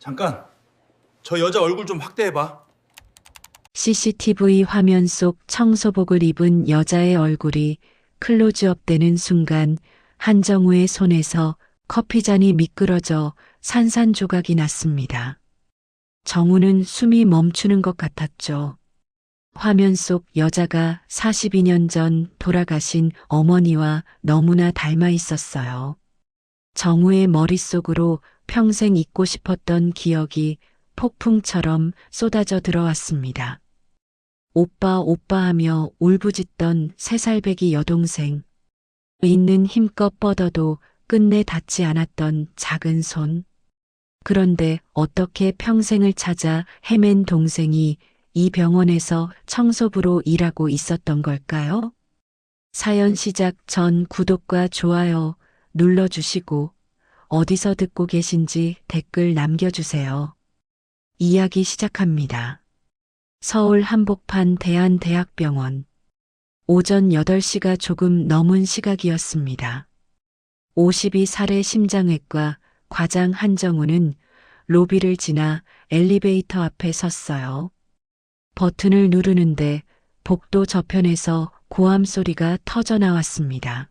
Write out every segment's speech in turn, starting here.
잠깐, 저 여자 얼굴 좀 확대해봐. CCTV 화면 속 청소복을 입은 여자의 얼굴이 클로즈업 되는 순간 한정우의 손에서 커피잔이 미끄러져 산산조각이 났습니다. 정우는 숨이 멈추는 것 같았죠. 화면 속 여자가 42년 전 돌아가신 어머니와 너무나 닮아 있었어요. 정우의 머릿속으로 평생 잊고 싶었던 기억이 폭풍처럼 쏟아져 들어왔습니다. 오빠 오빠 하며 울부짖던 3살배기 여동생. 있는 힘껏 뻗어도 끝내 닿지 않았던 작은 손. 그런데 어떻게 평생을 찾아 헤맨 동생이 이 병원에서 청소부로 일하고 있었던 걸까요? 사연 시작 전 구독과 좋아요 눌러주시고 어디서 듣고 계신지 댓글 남겨주세요. 이야기 시작합니다. 서울 한복판 대한대학병원. 오전 8시가 조금 넘은 시각이었습니다. 52살의 심장외과 과장 한정우는 로비를 지나 엘리베이터 앞에 섰어요. 버튼을 누르는데 복도 저편에서 고함 소리가 터져 나왔습니다.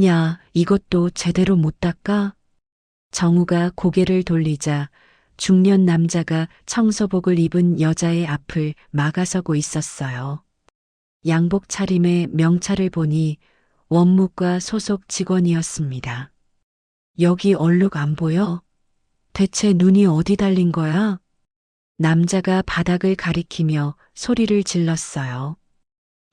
야, 이것도 제대로 못 닦아? 정우가 고개를 돌리자 중년 남자가 청소복을 입은 여자의 앞을 막아서고 있었어요. 양복 차림의 명찰을 보니 원무과 소속 직원이었습니다. 여기 얼룩 안 보여? 대체 눈이 어디 달린 거야? 남자가 바닥을 가리키며 소리를 질렀어요.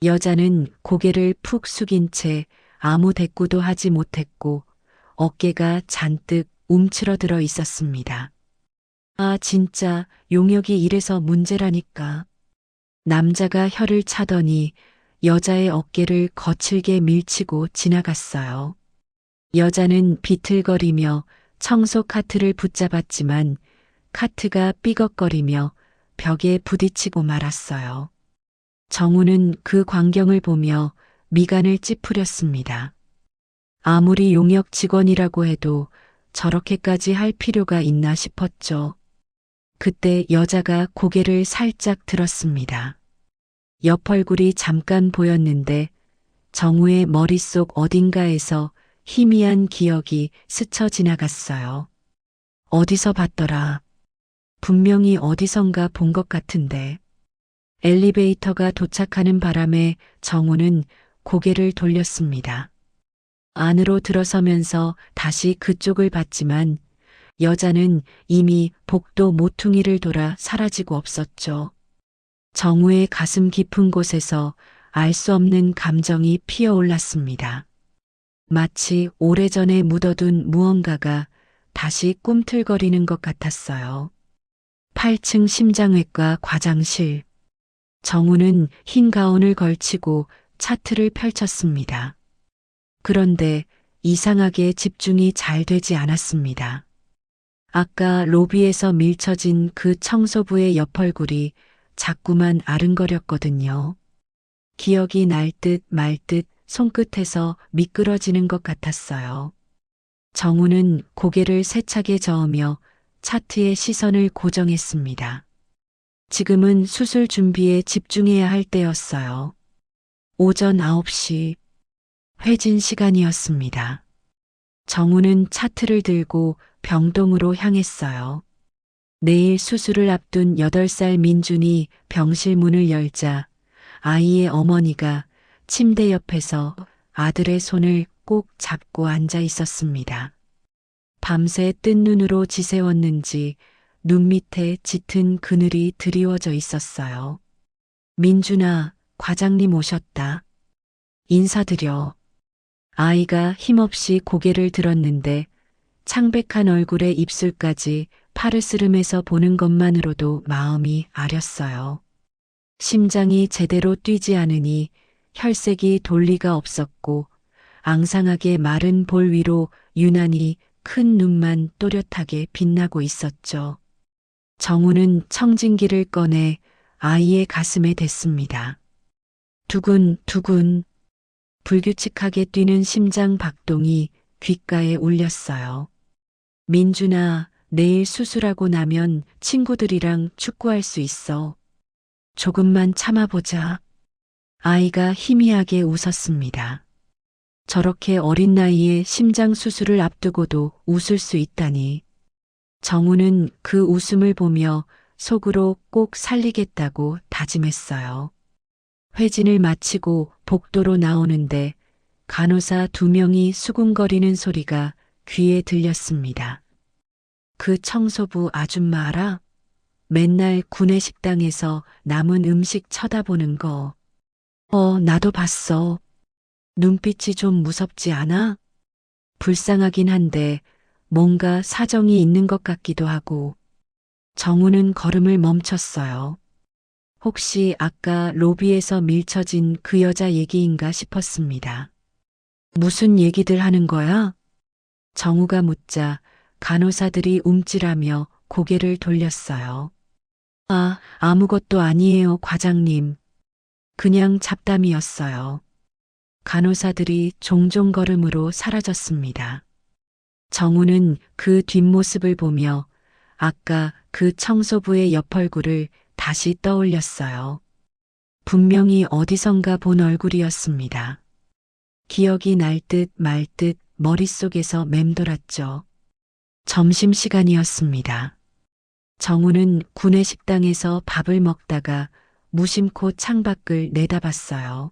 여자는 고개를 푹 숙인 채 아무 대꾸도 하지 못했고 어깨가 잔뜩 움츠러들어 있었습니다. 아, 진짜 용역이 이래서 문제라니까. 남자가 혀를 차더니 여자의 어깨를 거칠게 밀치고 지나갔어요. 여자는 비틀거리며 청소 카트를 붙잡았지만 카트가 삐걱거리며 벽에 부딪히고 말았어요. 정우는 그 광경을 보며 미간을 찌푸렸습니다. 아무리 용역 직원이라고 해도 저렇게까지 할 필요가 있나 싶었죠. 그때 여자가 고개를 살짝 들었습니다. 옆 얼굴이 잠깐 보였는데 정우의 머릿속 어딘가에서 희미한 기억이 스쳐 지나갔어요. 어디서 봤더라. 분명히 어디선가 본 것 같은데. 엘리베이터가 도착하는 바람에 정우는 고개를 돌렸습니다. 안으로 들어서면서 다시 그쪽을 봤지만 여자는 이미 복도 모퉁이를 돌아 사라지고 없었죠. 정우의 가슴 깊은 곳에서 알 수 없는 감정이 피어올랐습니다. 마치 오래전에 묻어둔 무언가가 다시 꿈틀거리는 것 같았어요. 8층 심장외과 과장실. 정우는 흰 가운을 걸치고 차트를 펼쳤습니다. 그런데 이상하게 집중이 잘 되지 않았습니다. 아까 로비에서 밀쳐진 그 청소부의 옆 얼굴이 자꾸만 아른거렸거든요. 기억이 날 듯 말 듯 손끝에서 미끄러지는 것 같았어요. 정우는 고개를 세차게 저으며 차트에 시선을 고정했습니다. 지금은 수술 준비에 집중해야 할 때였어요. 오전 9시 회진 시간이었습니다. 정우는 차트를 들고 병동으로 향했어요. 내일 수술을 앞둔 8살 민준이 병실 문을 열자 아이의 어머니가 침대 옆에서 아들의 손을 꼭 잡고 앉아 있었습니다. 밤새 뜬 눈으로 지새웠는지 눈 밑에 짙은 그늘이 드리워져 있었어요. 민준아, 과장님 오셨다. 인사드려. 아이가 힘없이 고개를 들었는데 창백한 얼굴에 입술까지 파르스름해서 보는 것만으로도 마음이 아렸어요. 심장이 제대로 뛰지 않으니 혈색이 돌 리가 없었고 앙상하게 마른 볼 위로 유난히 큰 눈만 또렷하게 빛나고 있었죠. 정우는 청진기를 꺼내 아이의 가슴에 댔습니다. 두근두근 불규칙하게 뛰는 심장 박동이 귓가에 울렸어요. 민준아, 내일 수술하고 나면 친구들이랑 축구할 수 있어. 조금만 참아보자. 아이가 희미하게 웃었습니다. 저렇게 어린 나이에 심장 수술을 앞두고도 웃을 수 있다니. 정우는 그 웃음을 보며 속으로 꼭 살리겠다고 다짐했어요. 회진을 마치고 복도로 나오는데 간호사 2명이 수군거리는 소리가 귀에 들렸습니다. 그 청소부 아줌마 알아? 맨날 구내식당에서 남은 음식 쳐다보는 거. 나도 봤어. 눈빛이 좀 무섭지 않아? 불쌍하긴 한데 뭔가 사정이 있는 것 같기도 하고. 정우는 걸음을 멈췄어요. 혹시 아까 로비에서 밀쳐진 그 여자 얘기인가 싶었습니다. 무슨 얘기들 하는 거야? 정우가 묻자 간호사들이 움찔하며 고개를 돌렸어요. 아무것도 아니에요, 과장님. 그냥 잡담이었어요. 간호사들이 종종 걸음으로 사라졌습니다. 정우는 그 뒷모습을 보며 아까 그 청소부의 옆얼굴을 다시 떠올렸어요. 분명히 어디선가 본 얼굴이었습니다. 기억이 날 듯 말 듯 머릿속에서 맴돌았죠. 점심시간이었습니다. 정우는 구내식당에서 밥을 먹다가 무심코 창밖을 내다봤어요.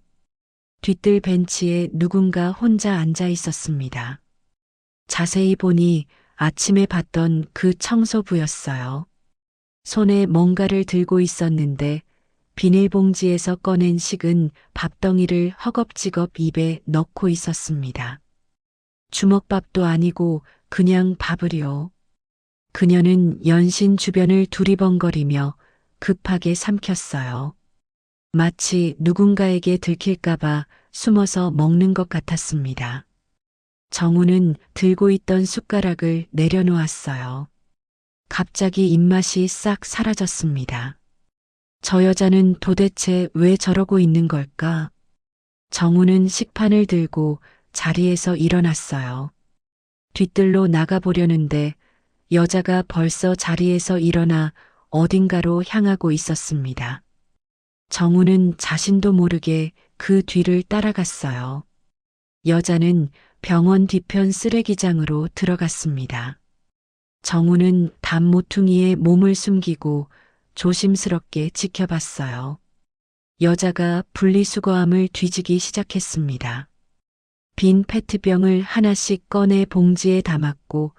뒤뜰 벤치에 누군가 혼자 앉아 있었습니다. 자세히 보니 아침에 봤던 그 청소부였어요. 손에 뭔가를 들고 있었는데 비닐봉지에서 꺼낸 식은 밥덩이를 허겁지겁 입에 넣고 있었습니다. 주먹밥도 아니고 그냥 밥을요. 그녀는 연신 주변을 두리번거리며 급하게 삼켰어요. 마치 누군가에게 들킬까봐 숨어서 먹는 것 같았습니다. 정우는 들고 있던 숟가락을 내려놓았어요. 갑자기 입맛이 싹 사라졌습니다. 저 여자는 도대체 왜 저러고 있는 걸까? 정우는 식판을 들고 자리에서 일어났어요. 뒤뜰로 나가보려는데 여자가 벌써 자리에서 일어나 어딘가로 향하고 있었습니다. 정우는 자신도 모르게 그 뒤를 따라갔어요. 여자는 병원 뒤편 쓰레기장으로 들어갔습니다. 정우는 담 모퉁이에 몸을 숨기고 조심스럽게 지켜봤어요. 여자가 분리수거함을 뒤지기 시작했습니다. 빈 페트병을 하나씩 꺼내 봉지에 담았고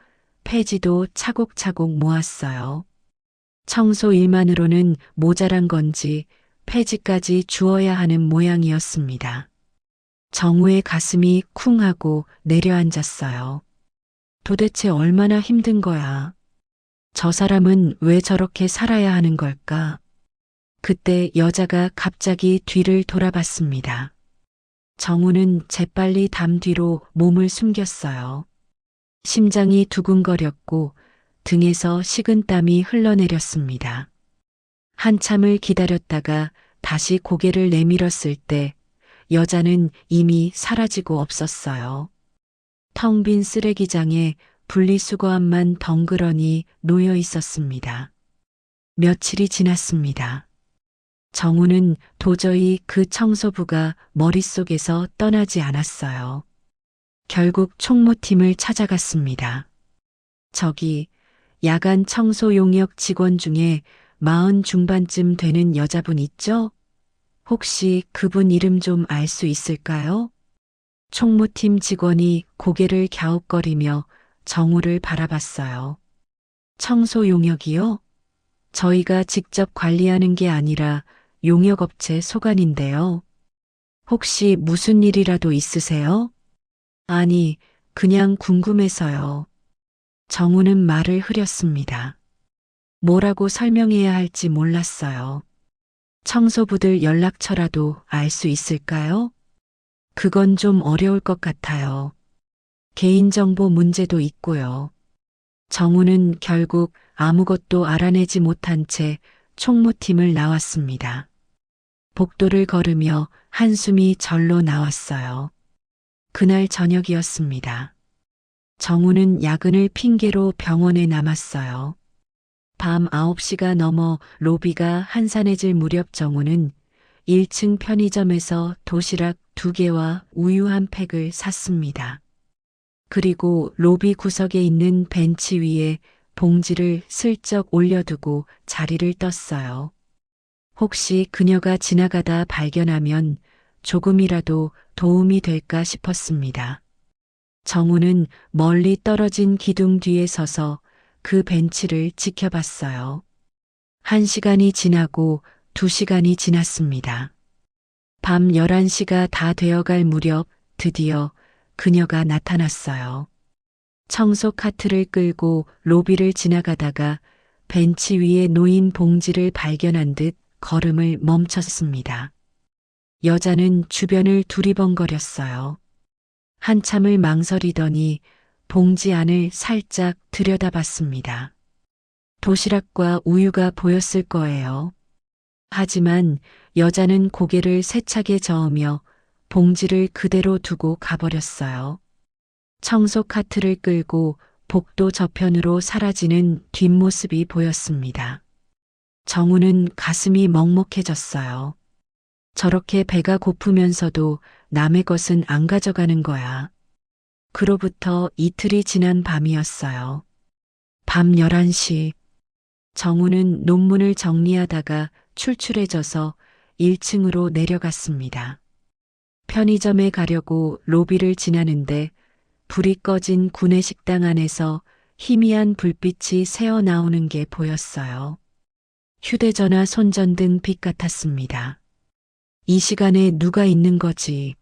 폐지도 차곡차곡 모았어요. 청소 일만으로는 모자란 건지 폐지까지 주어야 하는 모양이었습니다. 정우의 가슴이 쿵 하고 내려앉았어요. 도대체 얼마나 힘든 거야. 저 사람은 왜 저렇게 살아야 하는 걸까? 그때 여자가 갑자기 뒤를 돌아봤습니다. 정우는 재빨리 담 뒤로 몸을 숨겼어요. 심장이 두근거렸고 등에서 식은땀이 흘러내렸습니다. 한참을 기다렸다가 다시 고개를 내밀었을 때 여자는 이미 사라지고 없었어요. 텅 빈 쓰레기장에 분리수거함만 덩그러니 놓여 있었습니다. 며칠이 지났습니다. 정우는 도저히 그 청소부가 머릿속에서 떠나지 않았어요. 결국 총무팀을 찾아갔습니다. 저기 야간 청소 용역 직원 중에 40 중반쯤 되는 여자분 있죠? 혹시 그분 이름 좀 알 수 있을까요? 총무팀 직원이 고개를 갸웃거리며 정우를 바라봤어요. 청소 용역이요? 저희가 직접 관리하는 게 아니라 용역업체 소관인데요. 혹시 무슨 일이라도 있으세요? 아니, 그냥 궁금해서요. 정우는 말을 흐렸습니다. 뭐라고 설명해야 할지 몰랐어요. 청소부들 연락처라도 알 수 있을까요? 그건 좀 어려울 것 같아요. 개인정보 문제도 있고요. 정우는 결국 아무것도 알아내지 못한 채 총무팀을 나왔습니다. 복도를 걸으며 한숨이 절로 나왔어요. 그날 저녁이었습니다. 정우는 야근을 핑계로 병원에 남았어요. 밤 9시가 넘어 로비가 한산해질 무렵 정우는 1층 편의점에서 도시락 2개와 우유 한 팩을 샀습니다. 그리고 로비 구석에 있는 벤치 위에 봉지를 슬쩍 올려두고 자리를 떴어요. 혹시 그녀가 지나가다 발견하면 조금이라도 도움이 될까 싶었습니다. 정우는 멀리 떨어진 기둥 뒤에 서서 그 벤치를 지켜봤어요. 1시간이 지나고 2시간이 지났습니다. 밤 11시가 다 되어갈 무렵 드디어 그녀가 나타났어요. 청소 카트를 끌고 로비를 지나가다가 벤치 위에 놓인 봉지를 발견한 듯 걸음을 멈췄습니다. 여자는 주변을 두리번거렸어요. 한참을 망설이더니 봉지 안을 살짝 들여다봤습니다. 도시락과 우유가 보였을 거예요. 하지만 여자는 고개를 세차게 저으며 봉지를 그대로 두고 가버렸어요. 청소 카트를 끌고 복도 저편으로 사라지는 뒷모습이 보였습니다. 정우는 가슴이 먹먹해졌어요. 저렇게 배가 고프면서도 남의 것은 안 가져가는 거야. 그로부터 이틀이 지난 밤이었어요. 밤 11시. 정우는 논문을 정리하다가 출출해져서 1층으로 내려갔습니다. 편의점에 가려고 로비를 지나는데 불이 꺼진 구내식당 안에서 희미한 불빛이 새어 나오는 게 보였어요. 휴대전화 손전등 빛 같았습니다. 이 시간에 누가 있는 거지?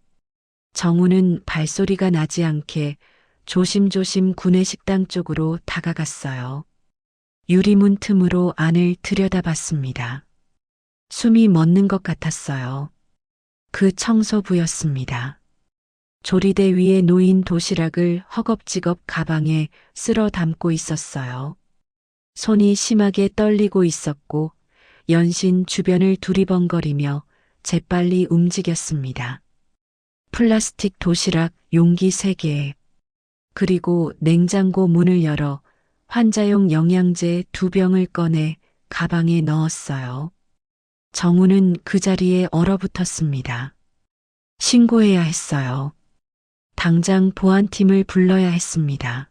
정우는 발소리가 나지 않게 조심조심 구내식당 쪽으로 다가갔어요. 유리문 틈으로 안을 들여다봤습니다. 숨이 멎는 것 같았어요. 그 청소부였습니다. 조리대 위에 놓인 도시락을 허겁지겁 가방에 쓸어 담고 있었어요. 손이 심하게 떨리고 있었고 연신 주변을 두리번거리며 재빨리 움직였습니다. 플라스틱 도시락 용기 3개, 그리고 냉장고 문을 열어 환자용 영양제 2병을 꺼내 가방에 넣었어요. 정우는 그 자리에 얼어붙었습니다. 신고해야 했어요. 당장 보안팀을 불러야 했습니다.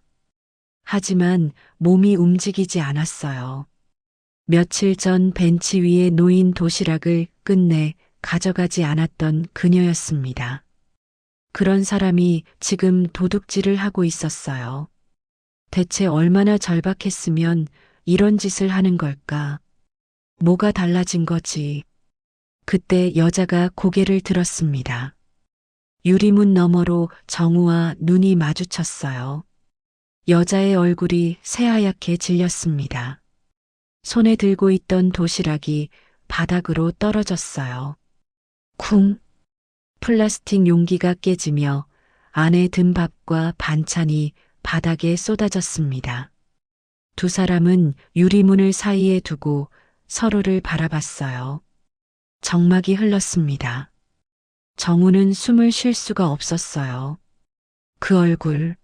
하지만 몸이 움직이지 않았어요. 며칠 전 벤치 위에 놓인 도시락을 끝내 가져가지 않았던 그녀였습니다. 그런 사람이 지금 도둑질을 하고 있었어요. 대체 얼마나 절박했으면 이런 짓을 하는 걸까? 뭐가 달라진 거지? 그때 여자가 고개를 들었습니다. 유리문 너머로 정우와 눈이 마주쳤어요. 여자의 얼굴이 새하얗게 질렸습니다. 손에 들고 있던 도시락이 바닥으로 떨어졌어요. 쿵! 플라스틱 용기가 깨지며 안에 든 밥과 반찬이 바닥에 쏟아졌습니다. 두 사람은 유리문을 사이에 두고 서로를 바라봤어요. 정막이 흘렀습니다. 정우는 숨을 쉴 수가 없었어요. 그 얼굴,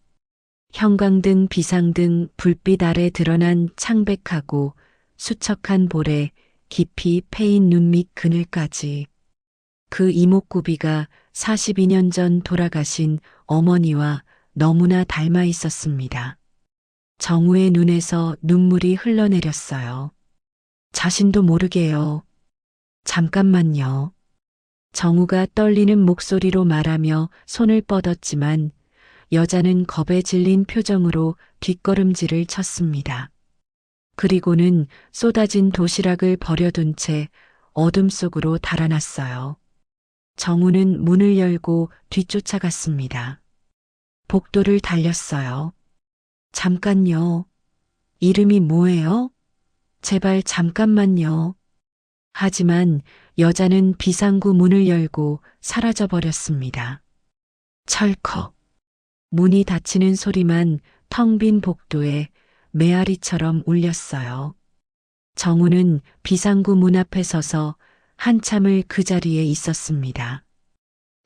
형광등, 비상등, 불빛 아래 드러난 창백하고 수척한 볼에 깊이 패인 눈 밑 그늘까지. 그 이목구비가 42년 전 돌아가신 어머니와 너무나 닮아 있었습니다. 정우의 눈에서 눈물이 흘러내렸어요. 자신도 모르게요. 잠깐만요. 정우가 떨리는 목소리로 말하며 손을 뻗었지만 여자는 겁에 질린 표정으로 뒷걸음질을 쳤습니다. 그리고는 쏟아진 도시락을 버려둔 채 어둠 속으로 달아났어요. 정우는 문을 열고 뒤쫓아갔습니다. 복도를 달렸어요. 잠깐요. 이름이 뭐예요? 제발 잠깐만요. 하지만 여자는 비상구 문을 열고 사라져버렸습니다. 철컥. 문이 닫히는 소리만 텅 빈 복도에 메아리처럼 울렸어요. 정우는 비상구 문 앞에 서서 한참을 그 자리에 있었습니다.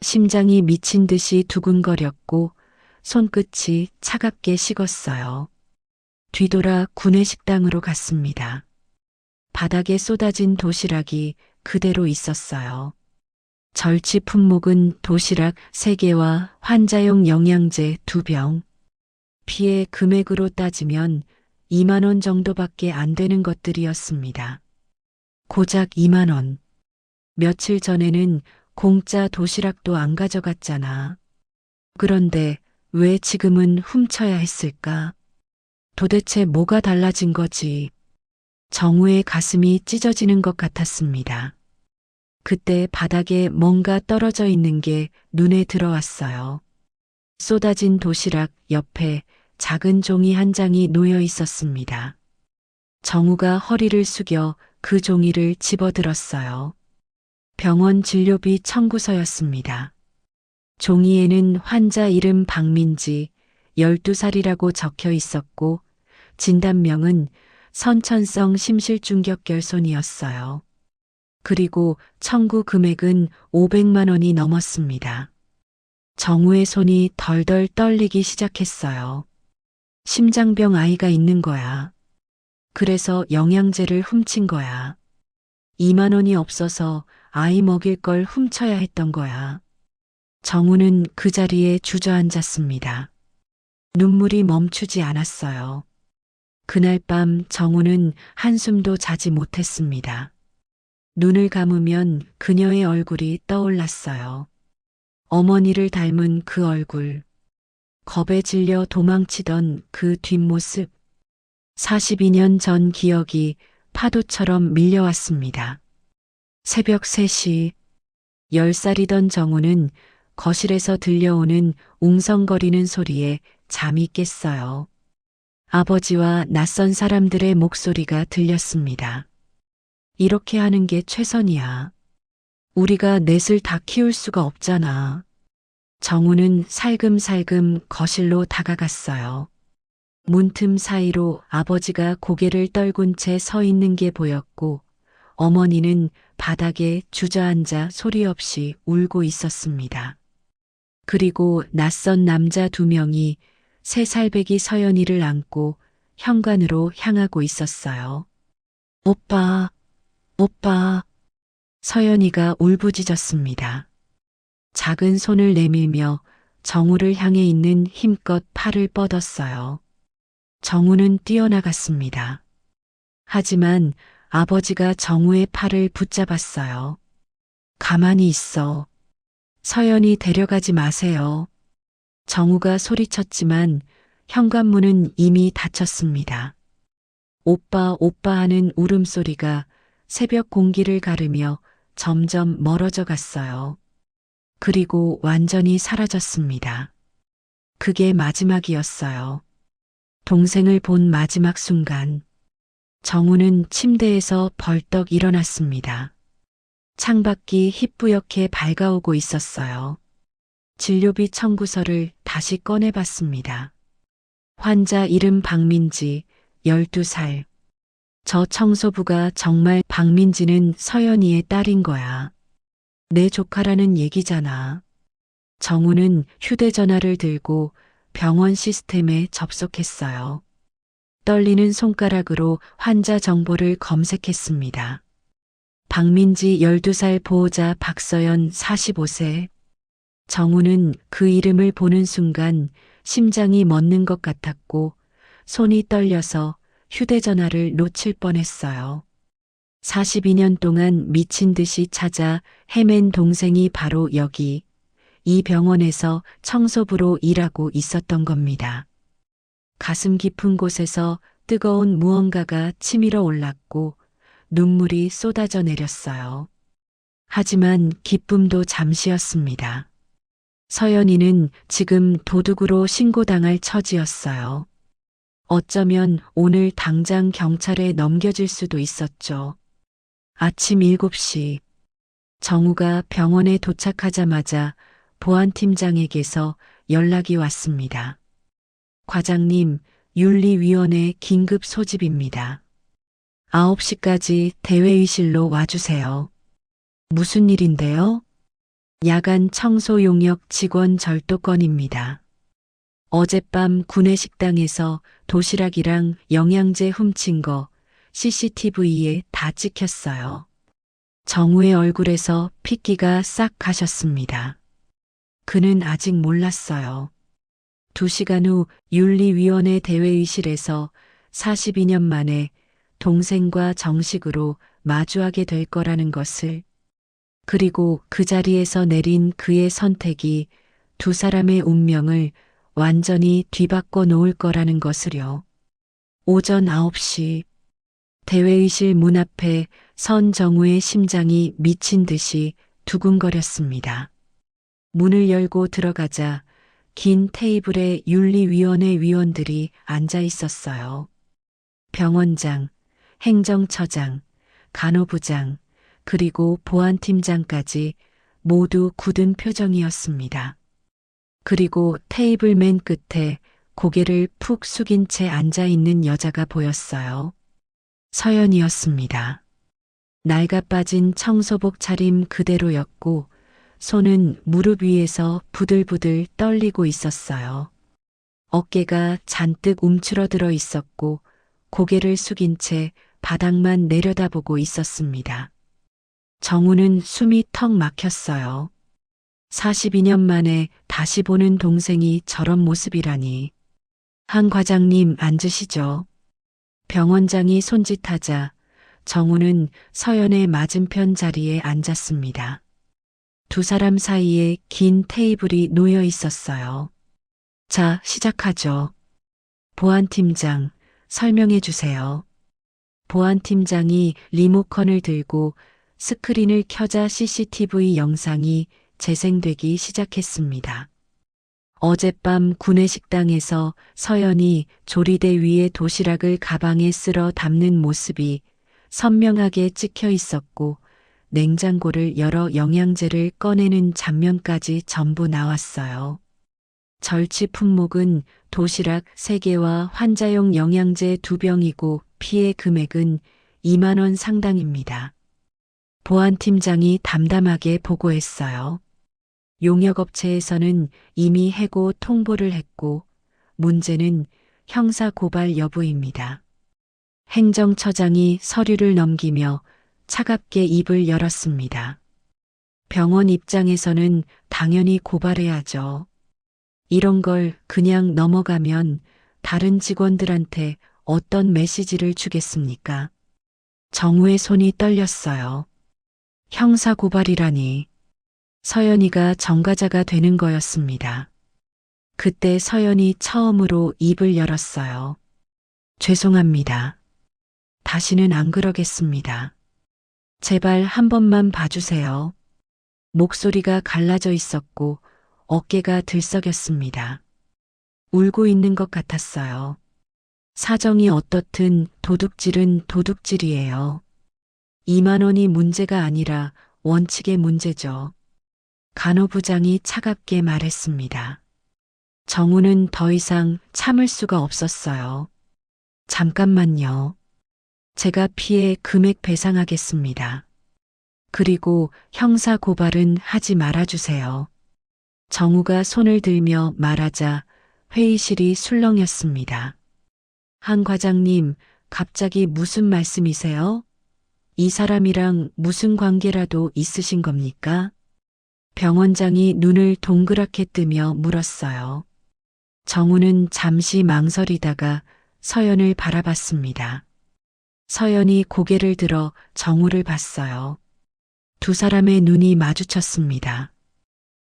심장이 미친 듯이 두근거렸고 손끝이 차갑게 식었어요. 뒤돌아 구내식당으로 갔습니다. 바닥에 쏟아진 도시락이 그대로 있었어요. 절치 품목은 도시락 3개와 환자용 영양제 2병. 피해 금액으로 따지면 2만 원 정도밖에 안 되는 것들이었습니다. 고작 2만 원. 며칠 전에는 공짜 도시락도 안 가져갔잖아. 그런데 왜 지금은 훔쳐야 했을까? 도대체 뭐가 달라진 거지? 정우의 가슴이 찢어지는 것 같았습니다. 그때 바닥에 뭔가 떨어져 있는 게 눈에 들어왔어요. 쏟아진 도시락 옆에 작은 종이 한 장이 놓여 있었습니다. 정우가 허리를 숙여 그 종이를 집어들었어요. 병원 진료비 청구서였습니다. 종이에는 환자 이름 박민지 12살이라고 적혀 있었고 진단명은 선천성 심실중격결손이었어요. 그리고 청구 금액은 500만 원이 넘었습니다. 정우의 손이 덜덜 떨리기 시작했어요. 심장병 아이가 있는 거야. 그래서 영양제를 훔친 거야. 2만 원이 없어서 아이 먹일 걸 훔쳐야 했던 거야. 정우는 그 자리에 주저앉았습니다. 눈물이 멈추지 않았어요. 그날 밤 정우는 한숨도 자지 못했습니다. 눈을 감으면 그녀의 얼굴이 떠올랐어요. 어머니를 닮은 그 얼굴. 겁에 질려 도망치던 그 뒷모습. 42년 전 기억이 파도처럼 밀려왔습니다. 새벽 3시, 10살이던 정우는 거실에서 들려오는 웅성거리는 소리에 잠이 깼어요. 아버지와 낯선 사람들의 목소리가 들렸습니다. 이렇게 하는 게 최선이야. 우리가 넷을 다 키울 수가 없잖아. 정우는 살금살금 거실로 다가갔어요. 문틈 사이로 아버지가 고개를 떨군 채 서 있는 게 보였고 어머니는 바닥에 주저앉아 소리 없이 울고 있었습니다. 그리고 낯선 남자 2명이 3살배기 서연이를 안고 현관으로 향하고 있었어요. 오빠, 오빠. 서연이가 울부짖었습니다. 작은 손을 내밀며 정우를 향해 있는 힘껏 팔을 뻗었어요. 정우는 뛰어나갔습니다. 하지만 아버지가 정우의 팔을 붙잡았어요. 가만히 있어. 서연이 데려가지 마세요. 정우가 소리쳤지만 현관문은 이미 닫혔습니다. 오빠, 오빠 하는 울음소리가 새벽 공기를 가르며 점점 멀어져 갔어요. 그리고 완전히 사라졌습니다. 그게 마지막이었어요. 동생을 본 마지막 순간, 정우는 침대에서 벌떡 일어났습니다. 창밖이 희뿌옇게 밝아오고 있었어요. 진료비 청구서를 다시 꺼내봤습니다. 환자 이름 박민지, 12살. 저 청소부가 정말 박민지는 서연이의 딸인 거야. 내 조카라는 얘기잖아. 정우는 휴대전화를 들고 병원 시스템에 접속했어요. 떨리는 손가락으로 환자 정보를 검색했습니다. 박민지 12살 보호자 박서연 45세. 정우는 그 이름을 보는 순간 심장이 멎는 것 같았고 손이 떨려서 휴대전화를 놓칠 뻔했어요. 42년 동안 미친 듯이 찾아 헤맨 동생이 바로 여기, 이 병원에서 청소부로 일하고 있었던 겁니다. 가슴 깊은 곳에서 뜨거운 무언가가 치밀어 올랐고 눈물이 쏟아져 내렸어요. 하지만 기쁨도 잠시였습니다. 서연이는 지금 도둑으로 신고당할 처지였어요. 어쩌면 오늘 당장 경찰에 넘겨질 수도 있었죠. 아침 7시, 정우가 병원에 도착하자마자 보안팀장에게서 연락이 왔습니다. 과장님, 윤리위원회 긴급 소집입니다. 9시까지 대회의실로 와주세요. 무슨 일인데요? 야간 청소 용역 직원 절도 건입니다. 어젯밤 구내식당에서 도시락이랑 영양제 훔친 거 CCTV에 다 찍혔어요. 정우의 얼굴에서 핏기가 싹 가셨습니다. 그는 아직 몰랐어요. 2시간 후 윤리위원회 대회의실에서 42년 만에 동생과 정식으로 마주하게 될 거라는 것을, 그리고 그 자리에서 내린 그의 선택이 두 사람의 운명을 완전히 뒤바꿔 놓을 거라는 것을요. 오전 9시 대회의실 문 앞에 선 정우의 심장이 미친 듯이 두근거렸습니다. 문을 열고 들어가자 긴 테이블에 윤리위원회 위원들이 앉아 있었어요. 병원장, 행정처장, 간호부장, 그리고 보안팀장까지 모두 굳은 표정이었습니다. 그리고 테이블 맨 끝에 고개를 푹 숙인 채 앉아 있는 여자가 보였어요. 서연이었습니다. 낡아 빠진 청소복 차림 그대로였고 손은 무릎 위에서 부들부들 떨리고 있었어요. 어깨가 잔뜩 움츠러들어 있었고 고개를 숙인 채 바닥만 내려다보고 있었습니다. 정우는 숨이 턱 막혔어요. 42년 만에 다시 보는 동생이 저런 모습이라니. 한 과장님 앉으시죠. 병원장이 손짓하자 정우는 서연의 맞은편 자리에 앉았습니다. 두 사람 사이에 긴 테이블이 놓여 있었어요. 자, 시작하죠. 보안팀장, 설명해 주세요. 보안팀장이 리모컨을 들고 스크린을 켜자 CCTV 영상이 재생되기 시작했습니다. 어젯밤 구내식당에서 서연이 조리대 위에 도시락을 가방에 쓸어 담는 모습이 선명하게 찍혀 있었고 냉장고를 열어 영양제를 꺼내는 장면까지 전부 나왔어요. 절취 품목은 도시락 3개와 환자용 영양제 2병이고 피해 금액은 2만 원 상당입니다. 보안팀장이 담담하게 보고했어요. 용역업체에서는 이미 해고 통보를 했고 문제는 형사고발 여부입니다. 행정처장이 서류를 넘기며 차갑게 입을 열었습니다. 병원 입장에서는 당연히 고발해야죠. 이런 걸 그냥 넘어가면 다른 직원들한테 어떤 메시지를 주겠습니까? 정우의 손이 떨렸어요. 형사고발이라니. 서연이가 전과자가 되는 거였습니다. 그때 서연이 처음으로 입을 열었어요. 죄송합니다. 다시는 안 그러겠습니다. 제발 한 번만 봐주세요. 목소리가 갈라져 있었고 어깨가 들썩였습니다. 울고 있는 것 같았어요. 사정이 어떻든 도둑질은 도둑질이에요. 2만 원이 문제가 아니라 원칙의 문제죠. 간호부장이 차갑게 말했습니다. 정우는 더 이상 참을 수가 없었어요. 잠깐만요. 제가 피해 금액 배상하겠습니다. 그리고 형사 고발은 하지 말아주세요. 정우가 손을 들며 말하자 회의실이 술렁였습니다. 한 과장님, 갑자기 무슨 말씀이세요? 이 사람이랑 무슨 관계라도 있으신 겁니까? 병원장이 눈을 동그랗게 뜨며 물었어요. 정우는 잠시 망설이다가 서연을 바라봤습니다. 서연이 고개를 들어 정우를 봤어요. 두 사람의 눈이 마주쳤습니다.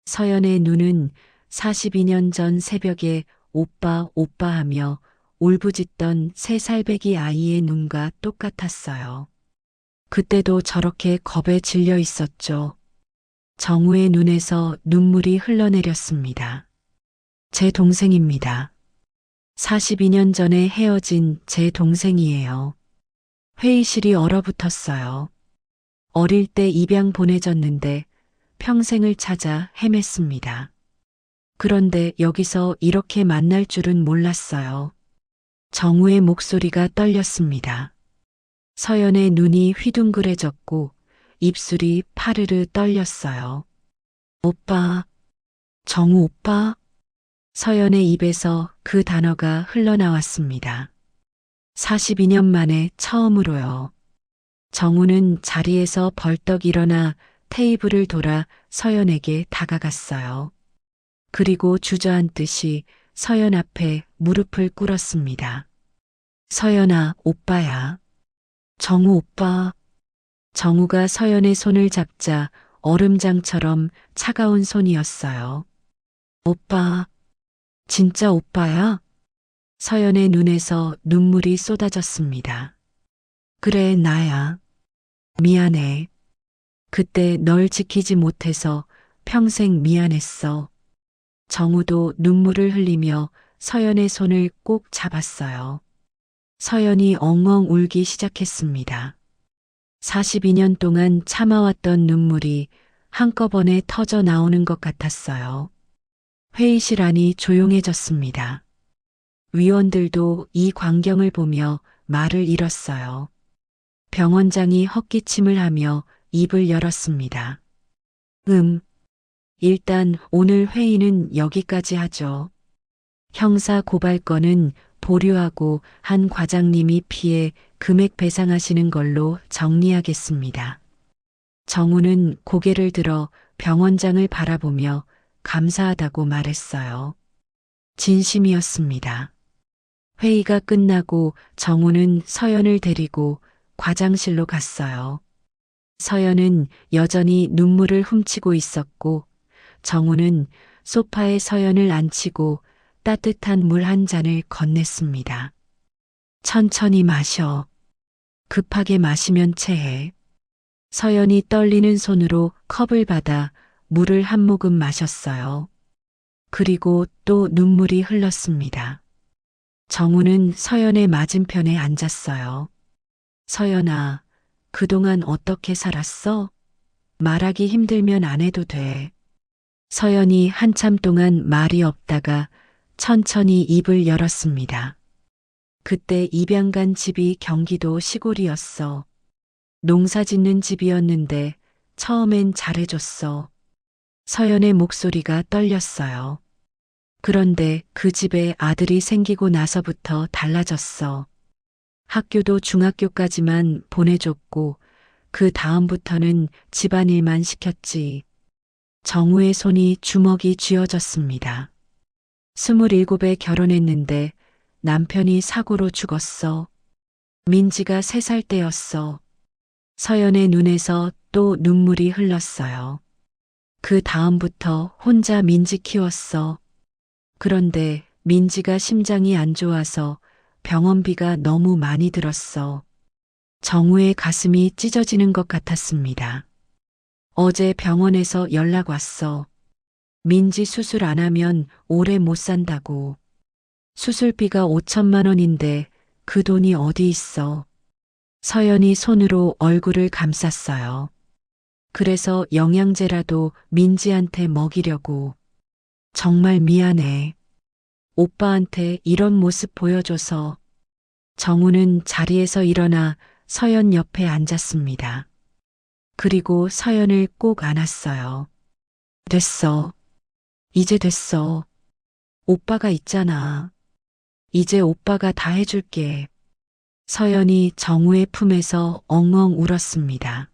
서연의 눈은 42년 전 새벽에 오빠 오빠 하며 울부짖던 3살배기 아이의 눈과 똑같았어요. 그때도 저렇게 겁에 질려 있었죠. 정우의 눈에서 눈물이 흘러내렸습니다. 제 동생입니다. 42년 전에 헤어진 제 동생이에요. 회의실이 얼어붙었어요. 어릴 때 입양 보내졌는데 평생을 찾아 헤맸습니다. 그런데 여기서 이렇게 만날 줄은 몰랐어요. 정우의 목소리가 떨렸습니다. 서연의 눈이 휘둥그레졌고 입술이 파르르 떨렸어요. 오빠, 정우 오빠? 서연의 입에서 그 단어가 흘러나왔습니다. 42년 만에 처음으로요. 정우는 자리에서 벌떡 일어나 테이블을 돌아 서연에게 다가갔어요. 그리고 주저앉듯이 서연 앞에 무릎을 꿇었습니다. 서연아, 오빠야. 정우 오빠. 정우가 서연의 손을 잡자 얼음장처럼 차가운 손이었어요. 오빠. 진짜 오빠야? 서연의 눈에서 눈물이 쏟아졌습니다. 그래, 나야. 미안해. 그때 널 지키지 못해서 평생 미안했어. 정우도 눈물을 흘리며 서연의 손을 꼭 잡았어요. 서연이 엉엉 울기 시작했습니다. 42년 동안 참아왔던 눈물이 한꺼번에 터져 나오는 것 같았어요. 회의실 안이 조용해졌습니다. 위원들도 이 광경을 보며 말을 잃었어요. 병원장이 헛기침을 하며 입을 열었습니다. 일단 오늘 회의는 여기까지 하죠. 형사 고발건은 보류하고 한 과장님이 피해 금액 배상하시는 걸로 정리하겠습니다. 정우는 고개를 들어 병원장을 바라보며 감사하다고 말했어요. 진심이었습니다. 회의가 끝나고 정우는 서연을 데리고 과장실로 갔어요. 서연은 여전히 눈물을 훔치고 있었고 정우는 소파에 서연을 앉히고 따뜻한 물 한 잔을 건넸습니다. 천천히 마셔. 급하게 마시면 체해. 서연이 떨리는 손으로 컵을 받아 물을 한 모금 마셨어요. 그리고 또 눈물이 흘렀습니다. 정우는 서연의 맞은편에 앉았어요. 서연아, 그동안 어떻게 살았어? 말하기 힘들면 안 해도 돼. 서연이 한참 동안 말이 없다가 천천히 입을 열었습니다. 그때 입양 간 집이 경기도 시골이었어. 농사 짓는 집이었는데 처음엔 잘해줬어. 서연의 목소리가 떨렸어요. 그런데 그 집에 아들이 생기고 나서부터 달라졌어. 학교도 중학교까지만 보내줬고 그 다음부터는 집안일만 시켰지. 정우의 손이 주먹이 쥐어졌습니다. 27에 결혼했는데 남편이 사고로 죽었어. 민지가 3살 때였어. 서연의 눈에서 또 눈물이 흘렀어요. 그 다음부터 혼자 민지 키웠어. 그런데 민지가 심장이 안 좋아서 병원비가 너무 많이 들었어. 정우의 가슴이 찢어지는 것 같았습니다. 어제 병원에서 연락 왔어. 민지 수술 안 하면 오래 못 산다고. 수술비가 5천만 원인데 그 돈이 어디 있어. 서연이 손으로 얼굴을 감쌌어요. 그래서 영양제라도 민지한테 먹이려고. 정말 미안해. 오빠한테 이런 모습 보여줘서. 정우는 자리에서 일어나 서연 옆에 앉았습니다. 그리고 서연을 꼭 안았어요. 됐어. 이제 됐어. 오빠가 있잖아. 이제 오빠가 다 해줄게. 서연이 정우의 품에서 엉엉 울었습니다.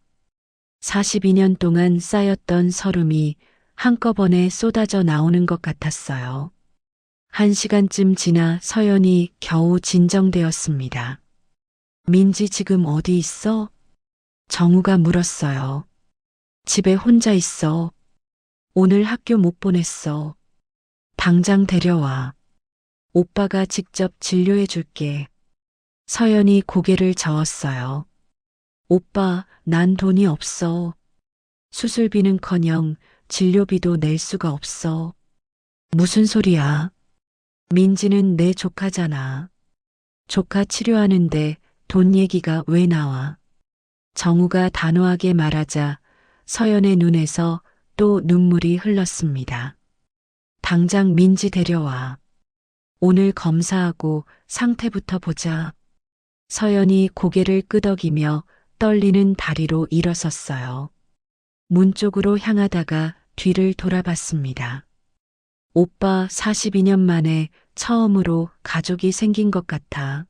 42년 동안 쌓였던 서름이 한꺼번에 쏟아져 나오는 것 같았어요. 1시간쯤 지나 서연이 겨우 진정되었습니다. 민지 지금 어디 있어? 정우가 물었어요. 집에 혼자 있어. 오늘 학교 못 보냈어. 당장 데려와. 오빠가 직접 진료해 줄게. 서연이 고개를 저었어요. 오빠, 난 돈이 없어. 수술비는커녕 진료비도 낼 수가 없어. 무슨 소리야? 민지는 내 조카잖아. 조카 치료하는데 돈 얘기가 왜 나와? 정우가 단호하게 말하자 서연의 눈에서 또 눈물이 흘렀습니다. 당장 민지 데려와. 오늘 검사하고 상태부터 보자. 서연이 고개를 끄덕이며 떨리는 다리로 일어섰어요. 문 쪽으로 향하다가 뒤를 돌아봤습니다. 오빠 42년 만에 처음으로 가족이 생긴 것 같아.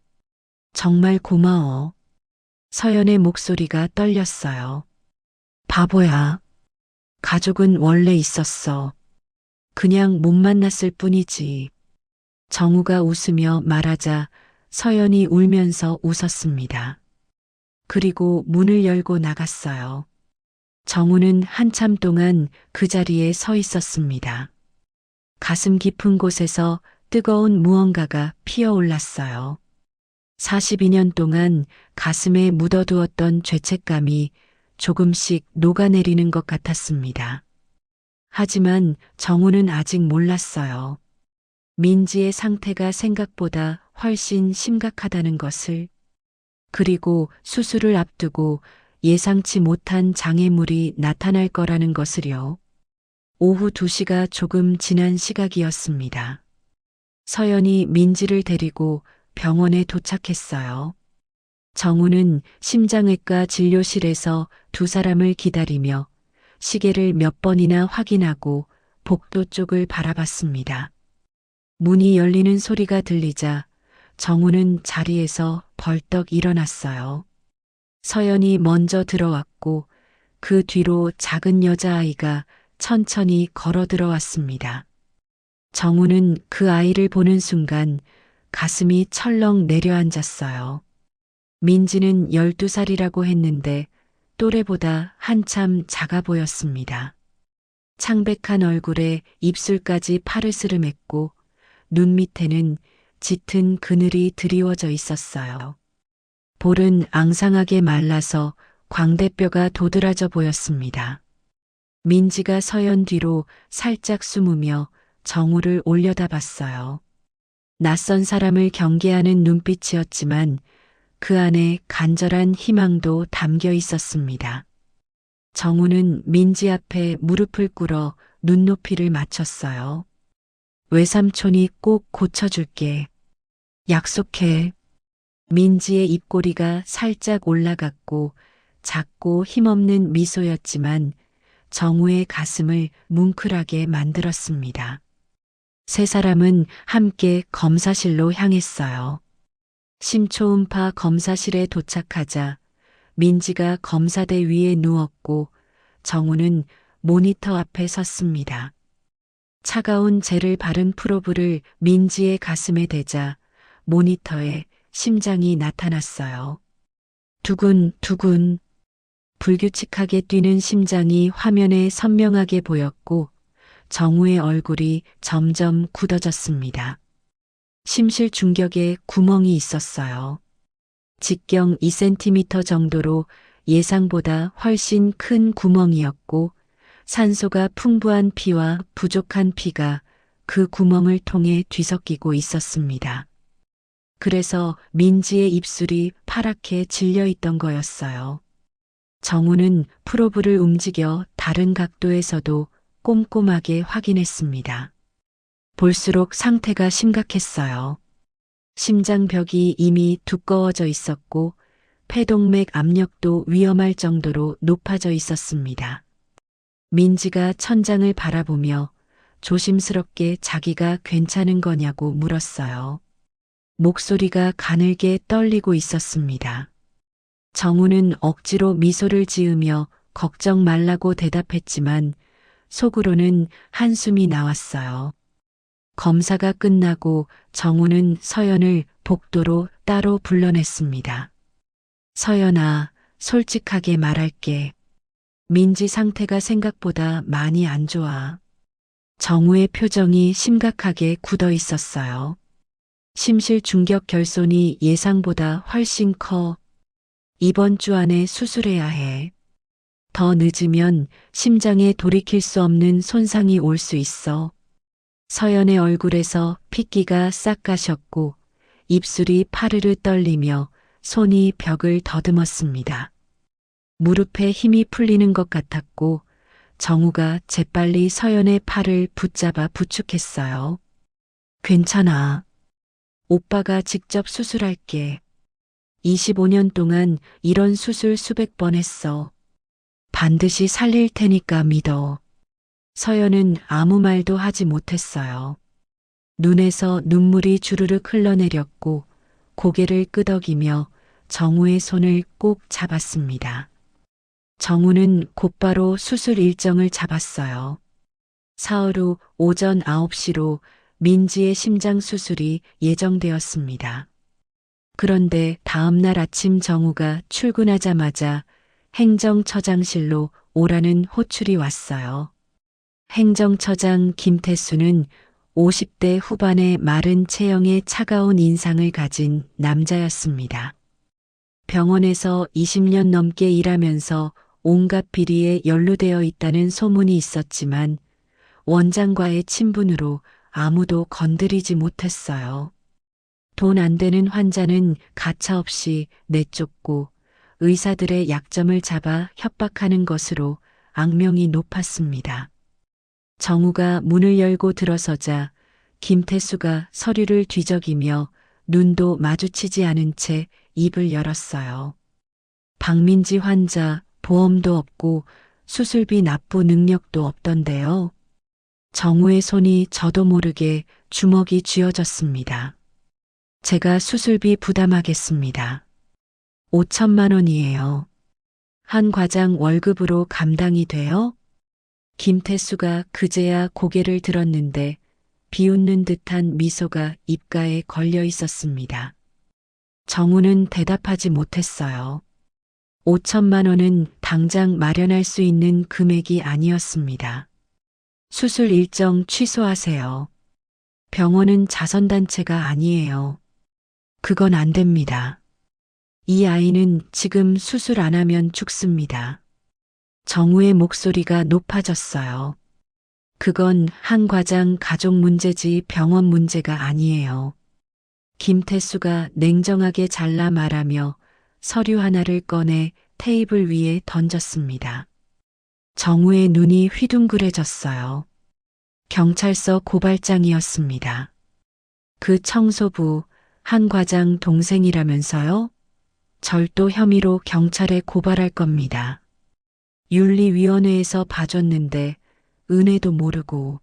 정말 고마워. 서연의 목소리가 떨렸어요. 바보야. 가족은 원래 있었어. 그냥 못 만났을 뿐이지. 정우가 웃으며 말하자 서연이 울면서 웃었습니다. 그리고 문을 열고 나갔어요. 정우는 한참 동안 그 자리에 서 있었습니다. 가슴 깊은 곳에서 뜨거운 무언가가 피어올랐어요. 42년 동안 가슴에 묻어두었던 죄책감이 조금씩 녹아내리는 것 같았습니다. 하지만 정우는 아직 몰랐어요. 민지의 상태가 생각보다 훨씬 심각하다는 것을. 그리고 수술을 앞두고 예상치 못한 장애물이 나타날 거라는 것을요. 오후 2시가 조금 지난 시각이었습니다. 서연이 민지를 데리고 병원에 도착했어요. 정우는 심장외과 진료실에서 두 사람을 기다리며 시계를 몇 번이나 확인하고 복도 쪽을 바라봤습니다. 문이 열리는 소리가 들리자 정우는 자리에서 벌떡 일어났어요. 서연이 먼저 들어왔고 그 뒤로 작은 여자아이가 천천히 걸어 들어왔습니다. 정우는 그 아이를 보는 순간 가슴이 철렁 내려앉았어요. 민지는 12살이라고 했는데 또래보다 한참 작아 보였습니다. 창백한 얼굴에 입술까지 파르스름했고 눈 밑에는 짙은 그늘이 드리워져 있었어요. 볼은 앙상하게 말라서 광대뼈가 도드라져 보였습니다. 민지가 서연 뒤로 살짝 숨으며 정우를 올려다봤어요. 낯선 사람을 경계하는 눈빛이었지만 그 안에 간절한 희망도 담겨 있었습니다. 정우는 민지 앞에 무릎을 꿇어 눈높이를 맞췄어요. 외삼촌이 꼭 고쳐줄게. 약속해. 민지의 입꼬리가 살짝 올라갔고 작고 힘없는 미소였지만 정우의 가슴을 뭉클하게 만들었습니다. 세 사람은 함께 검사실로 향했어요. 심초음파 검사실에 도착하자 민지가 검사대 위에 누웠고 정우는 모니터 앞에 섰습니다. 차가운 젤을 바른 프로브를 민지의 가슴에 대자 모니터에 심장이 나타났어요. 두근두근. 불규칙하게 뛰는 심장이 화면에 선명하게 보였고 정우의 얼굴이 점점 굳어졌습니다. 심실 중격에 구멍이 있었어요. 직경 2cm 정도로 예상보다 훨씬 큰 구멍이었고 산소가 풍부한 피와 부족한 피가 그 구멍을 통해 뒤섞이고 있었습니다. 그래서 민지의 입술이 파랗게 질려 있던 거였어요. 정우는 프로브를 움직여 다른 각도에서도 꼼꼼하게 확인했습니다. 볼수록 상태가 심각했어요. 심장벽이 이미 두꺼워져 있었고 폐동맥 압력도 위험할 정도로 높아져 있었습니다. 민지가 천장을 바라보며 조심스럽게 자기가 괜찮은 거냐고 물었어요. 목소리가 가늘게 떨리고 있었습니다. 정우는 억지로 미소를 지으며 걱정 말라고 대답했지만 속으로는 한숨이 나왔어요. 검사가 끝나고 정우는 서연을 복도로 따로 불러냈습니다. 서연아, 솔직하게 말할게. 민지 상태가 생각보다 많이 안 좋아. 정우의 표정이 심각하게 굳어 있었어요. 심실 중격 결손이 예상보다 훨씬 커. 이번 주 안에 수술해야 해. 더 늦으면 심장에 돌이킬 수 없는 손상이 올 수 있어. 서연의 얼굴에서 핏기가 싹 가셨고 입술이 파르르 떨리며 손이 벽을 더듬었습니다. 무릎에 힘이 풀리는 것 같았고 정우가 재빨리 서연의 팔을 붙잡아 부축했어요. 괜찮아. 오빠가 직접 수술할게. 25년 동안 이런 수술 수백 번 했어. 반드시 살릴 테니까 믿어. 서연은 아무 말도 하지 못했어요. 눈에서 눈물이 주르륵 흘러내렸고 고개를 끄덕이며 정우의 손을 꼭 잡았습니다. 정우는 곧바로 수술 일정을 잡았어요. 사흘 후 오전 9시로 민지의 심장 수술이 예정되었습니다. 그런데 다음날 아침 정우가 출근하자마자 행정처장실로 오라는 호출이 왔어요. 행정처장 김태수는 50대 후반의 마른 체형에 차가운 인상을 가진 남자였습니다. 병원에서 20년 넘게 일하면서 온갖 비리에 연루되어 있다는 소문이 있었지만 원장과의 친분으로 아무도 건드리지 못했어요. 돈 안 되는 환자는 가차없이 내쫓고 의사들의 약점을 잡아 협박하는 것으로 악명이 높았습니다. 정우가 문을 열고 들어서자 김태수가 서류를 뒤적이며 눈도 마주치지 않은 채 입을 열었어요. 박민지 환자 보험도 없고 수술비 납부 능력도 없던데요. 정우의 손이 저도 모르게 주먹이 쥐어졌습니다. 제가 수술비 부담하겠습니다. 5천만 원이에요. 한 과장 월급으로 감당이 돼요? 김태수가 그제야 고개를 들었는데 비웃는 듯한 미소가 입가에 걸려 있었습니다. 정우는 대답하지 못했어요. 5천만 원은 당장 마련할 수 있는 금액이 아니었습니다. 수술 일정 취소하세요. 병원은 자선단체가 아니에요. 그건 안 됩니다. 이 아이는 지금 수술 안 하면 죽습니다. 정우의 목소리가 높아졌어요. 그건 한 과장 가족 문제지 병원 문제가 아니에요. 김태수가 냉정하게 잘라 말하며 서류 하나를 꺼내 테이블 위에 던졌습니다. 정우의 눈이 휘둥그레졌어요. 경찰서 고발장이었습니다. 그 청소부 한 과장 동생이라면서요? 절도 혐의로 경찰에 고발할 겁니다. 윤리위원회에서 봐줬는데 은혜도 모르고.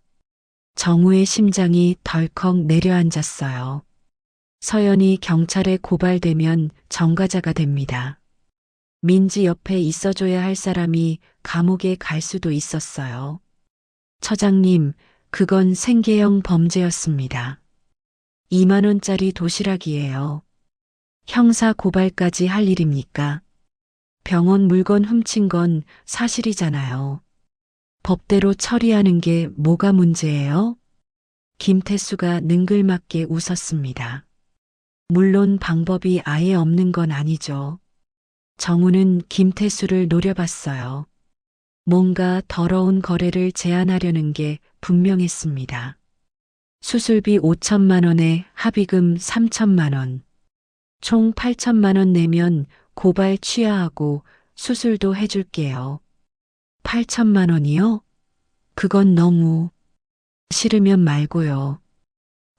정우의 심장이 덜컥 내려앉았어요. 서연이 경찰에 고발되면 정가자가 됩니다. 민지 옆에 있어줘야 할 사람이 감옥에 갈 수도 있었어요. 처장님, 그건 생계형 범죄였습니다. 2만 원짜리 도시락이에요. 형사 고발까지 할 일입니까? 병원 물건 훔친 건 사실이잖아요. 법대로 처리하는 게 뭐가 문제예요? 김태수가 능글맞게 웃었습니다. 물론 방법이 아예 없는 건 아니죠. 정우는 김태수를 노려봤어요. 뭔가 더러운 거래를 제안하려는 게 분명했습니다. 수술비 5천만 원에 합의금 3천만 원. 총 8천만 원 내면 고발 취하하고 수술도 해줄게요. 8천만 원이요? 그건 너무. 싫으면 말고요.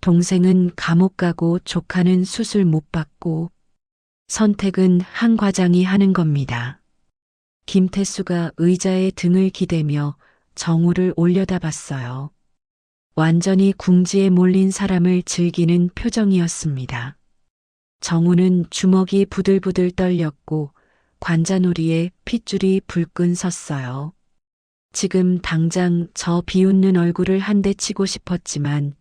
동생은 감옥 가고 조카는 수술 못 받고. 선택은 한 과장이 하는 겁니다. 김태수가 의자에 등을 기대며 정우를 올려다봤어요. 완전히 궁지에 몰린 사람을 즐기는 표정이었습니다. 정우는 주먹이 부들부들 떨렸고 관자놀이에 핏줄이 불끈 섰어요. 지금 당장 저 비웃는 얼굴을 한 대 치고 싶었지만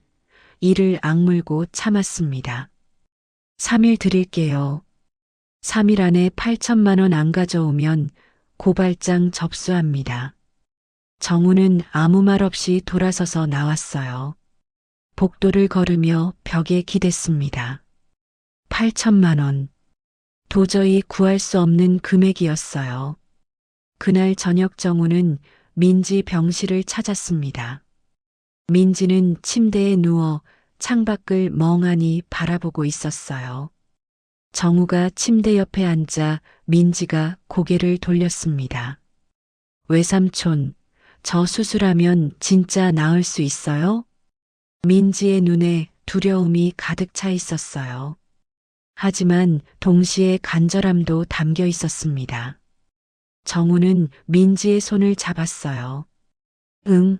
이를 악물고 참았습니다. 3일 드릴게요. 3일 안에 8천만 원 안 가져오면 고발장 접수합니다. 정우는 아무 말 없이 돌아서서 나왔어요. 복도를 걸으며 벽에 기댔습니다. 8천만 원. 도저히 구할 수 없는 금액이었어요. 그날 저녁 정우는 민지 병실을 찾았습니다. 민지는 침대에 누워 창밖을 멍하니 바라보고 있었어요. 정우가 침대 옆에 앉아 민지가 고개를 돌렸습니다. 외삼촌, 저 수술하면 진짜 나을 수 있어요? 민지의 눈에 두려움이 가득 차 있었어요. 하지만 동시에 간절함도 담겨 있었습니다. 정우는 민지의 손을 잡았어요. 응,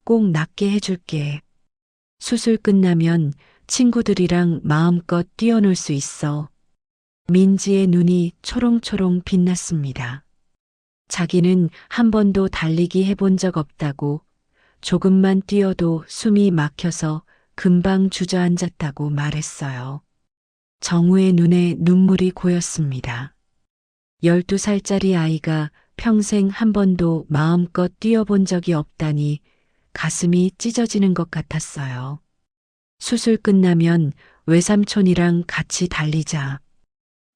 꼭 낫게 해줄게. 수술 끝나면 친구들이랑 마음껏 뛰어놀 수 있어. 민지의 눈이 초롱초롱 빛났습니다. 자기는 한 번도 달리기 해본 적 없다고, 조금만 뛰어도 숨이 막혀서 금방 주저앉았다고 말했어요. 정우의 눈에 눈물이 고였습니다. 12살짜리 아이가 평생 한 번도 마음껏 뛰어본 적이 없다니 가슴이 찢어지는 것 같았어요. 수술 끝나면 외삼촌이랑 같이 달리자.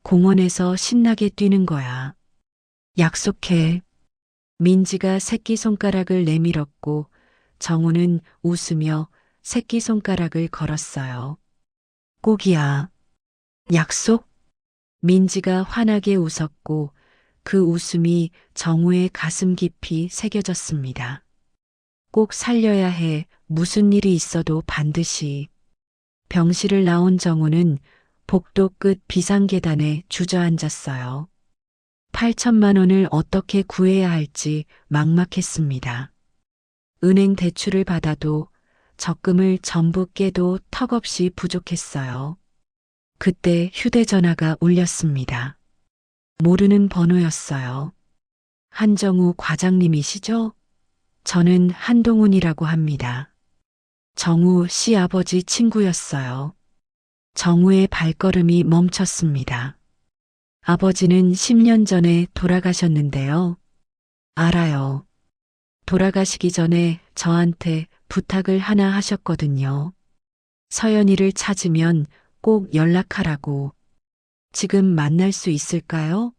공원에서 신나게 뛰는 거야. 약속해. 민지가 새끼손가락을 내밀었고 정우는 웃으며 새끼손가락을 걸었어요. 꼭이야. 약속? 민지가 환하게 웃었고 그 웃음이 정우의 가슴 깊이 새겨졌습니다. 꼭 살려야 해. 무슨 일이 있어도 반드시. 병실을 나온 정우는 복도 끝 비상계단에 주저앉았어요. 8천만 원을 어떻게 구해야 할지 막막했습니다. 은행 대출을 받아도 적금을 전부 깨도 턱없이 부족했어요. 그때 휴대전화가 울렸습니다. 모르는 번호였어요. 한정우 과장님이시죠? 저는 한동훈이라고 합니다. 정우 씨 아버지 친구였어요. 정우의 발걸음이 멈췄습니다. 아버지는 10년 전에 돌아가셨는데요. 알아요. 돌아가시기 전에 저한테 부탁을 하나 하셨거든요. 서연이를 찾으면 꼭 연락하라고. 지금 만날 수 있을까요?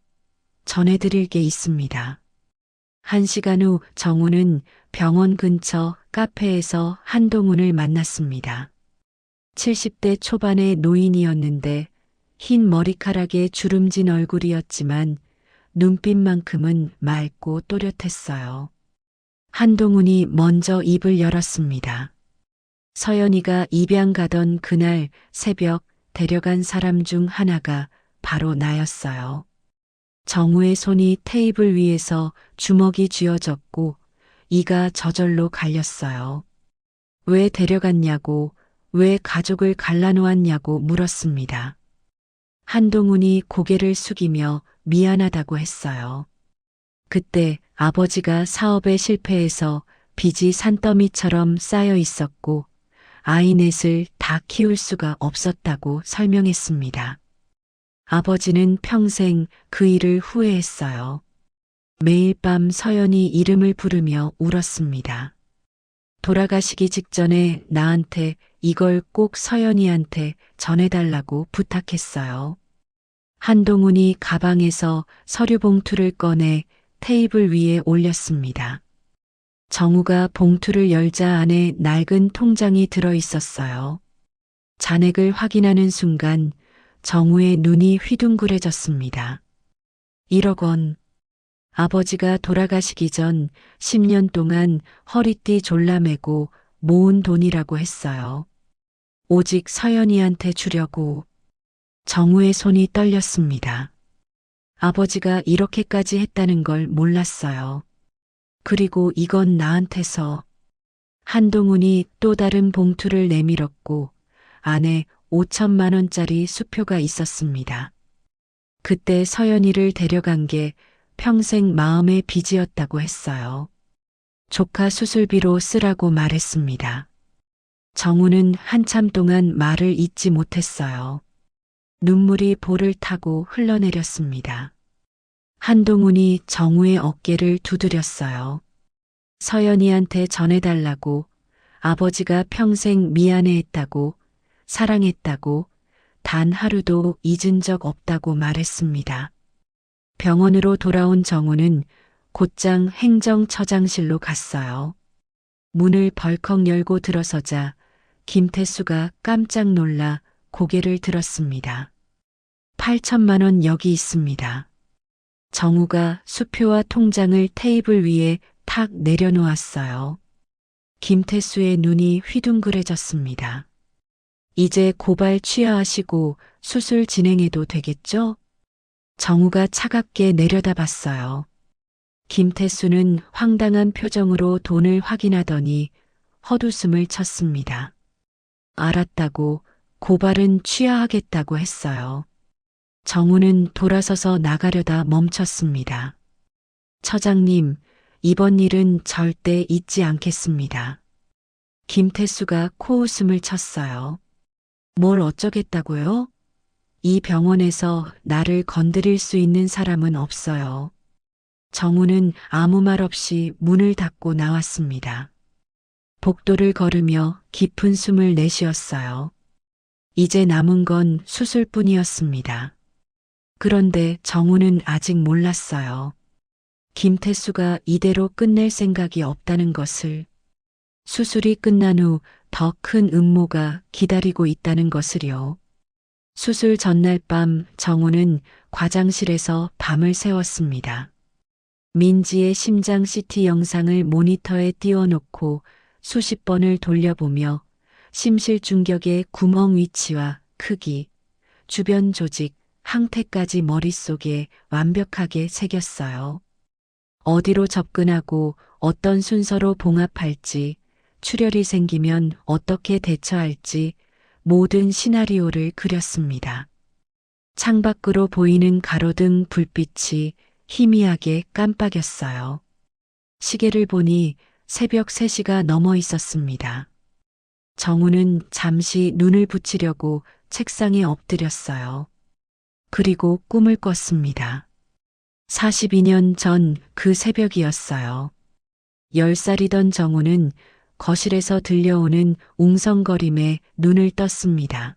전해드릴 게 있습니다. 1시간 후 정우는 병원 근처 카페에서 한동훈을 만났습니다. 70대 초반의 노인이었는데 흰 머리카락에 주름진 얼굴이었지만 눈빛만큼은 맑고 또렷했어요. 한동훈이 먼저 입을 열었습니다. 서연이가 입양 가던 그날 새벽 데려간 사람 중 하나가 바로 나였어요. 정우의 손이 테이블 위에서 주먹이 쥐어졌고 이가 저절로 갈렸어요. 왜 데려갔냐고, 왜 가족을 갈라놓았냐고 물었습니다. 한동훈이 고개를 숙이며 미안하다고 했어요. 그때 아버지가 사업에 실패해서 빚이 산더미처럼 쌓여 있었고 아이 넷을 다 키울 수가 없었다고 설명했습니다. 아버지는 평생 그 일을 후회했어요. 매일 밤 서연이 이름을 부르며 울었습니다. 돌아가시기 직전에 나한테 이걸 꼭 서연이한테 전해달라고 부탁했어요. 한동훈이 가방에서 서류 봉투를 꺼내 테이블 위에 올렸습니다. 정우가 봉투를 열자 안에 낡은 통장이 들어 있었어요. 잔액을 확인하는 순간 정우의 눈이 휘둥그레졌습니다. 1억 원. 아버지가 돌아가시기 전 10년 동안 허리띠 졸라매고 모은 돈이라고 했어요. 오직 서연이한테 주려고. 정우의 손이 떨렸습니다. 아버지가 이렇게까지 했다는 걸 몰랐어요. 그리고 이건 나한테서. 한동훈이 또 다른 봉투를 내밀었고 안에 5천만 원짜리 수표가 있었습니다. 그때 서연이를 데려간 게 평생 마음의 빚이었다고 했어요. 조카 수술비로 쓰라고 말했습니다. 정우는 한참 동안 말을 잇지 못했어요. 눈물이 볼을 타고 흘러내렸습니다. 한동훈이 정우의 어깨를 두드렸어요. 서연이한테 전해달라고, 아버지가 평생 미안해했다고, 사랑했다고, 단 하루도 잊은 적 없다고 말했습니다. 병원으로 돌아온 정우는 곧장 행정처장실로 갔어요. 문을 벌컥 열고 들어서자 김태수가 깜짝 놀라 고개를 들었습니다. 8천만 원 여기 있습니다. 정우가 수표와 통장을 테이블 위에 탁 내려놓았어요. 김태수의 눈이 휘둥그레졌습니다. 이제 고발 취하하시고 수술 진행해도 되겠죠? 정우가 차갑게 내려다봤어요. 김태수는 황당한 표정으로 돈을 확인하더니 헛웃음을 쳤습니다. 알았다고 고발은 취하하겠다고 했어요. 정우는 돌아서서 나가려다 멈췄습니다. 처장님, 이번 일은 절대 잊지 않겠습니다. 김태수가 코웃음을 쳤어요. 뭘 어쩌겠다고요? 이 병원에서 나를 건드릴 수 있는 사람은 없어요. 정우는 아무 말 없이 문을 닫고 나왔습니다. 복도를 걸으며 깊은 숨을 내쉬었어요. 이제 남은 건 수술뿐이었습니다. 그런데 정우는 아직 몰랐어요. 김태수가 이대로 끝낼 생각이 없다는 것을, 수술이 끝난 후 더 큰 음모가 기다리고 있다는 것을요. 수술 전날 밤 정우는 과장실에서 밤을 새웠습니다. 민지의 심장 CT 영상을 모니터에 띄워놓고 수십 번을 돌려보며 심실 중격의 구멍 위치와 크기, 주변 조직, 항태까지 머릿속에 완벽하게 새겼어요. 어디로 접근하고 어떤 순서로 봉합할지, 출혈이 생기면 어떻게 대처할지 모든 시나리오를 그렸습니다. 창밖으로 보이는 가로등 불빛이 희미하게 깜빡였어요. 시계를 보니 새벽 3시가 넘어 있었습니다. 정우는 잠시 눈을 붙이려고 책상에 엎드렸어요. 그리고 꿈을 꿨습니다. 42년 전 그 새벽이었어요. 10살이던 정우는 거실에서 들려오는 웅성거림에 눈을 떴습니다.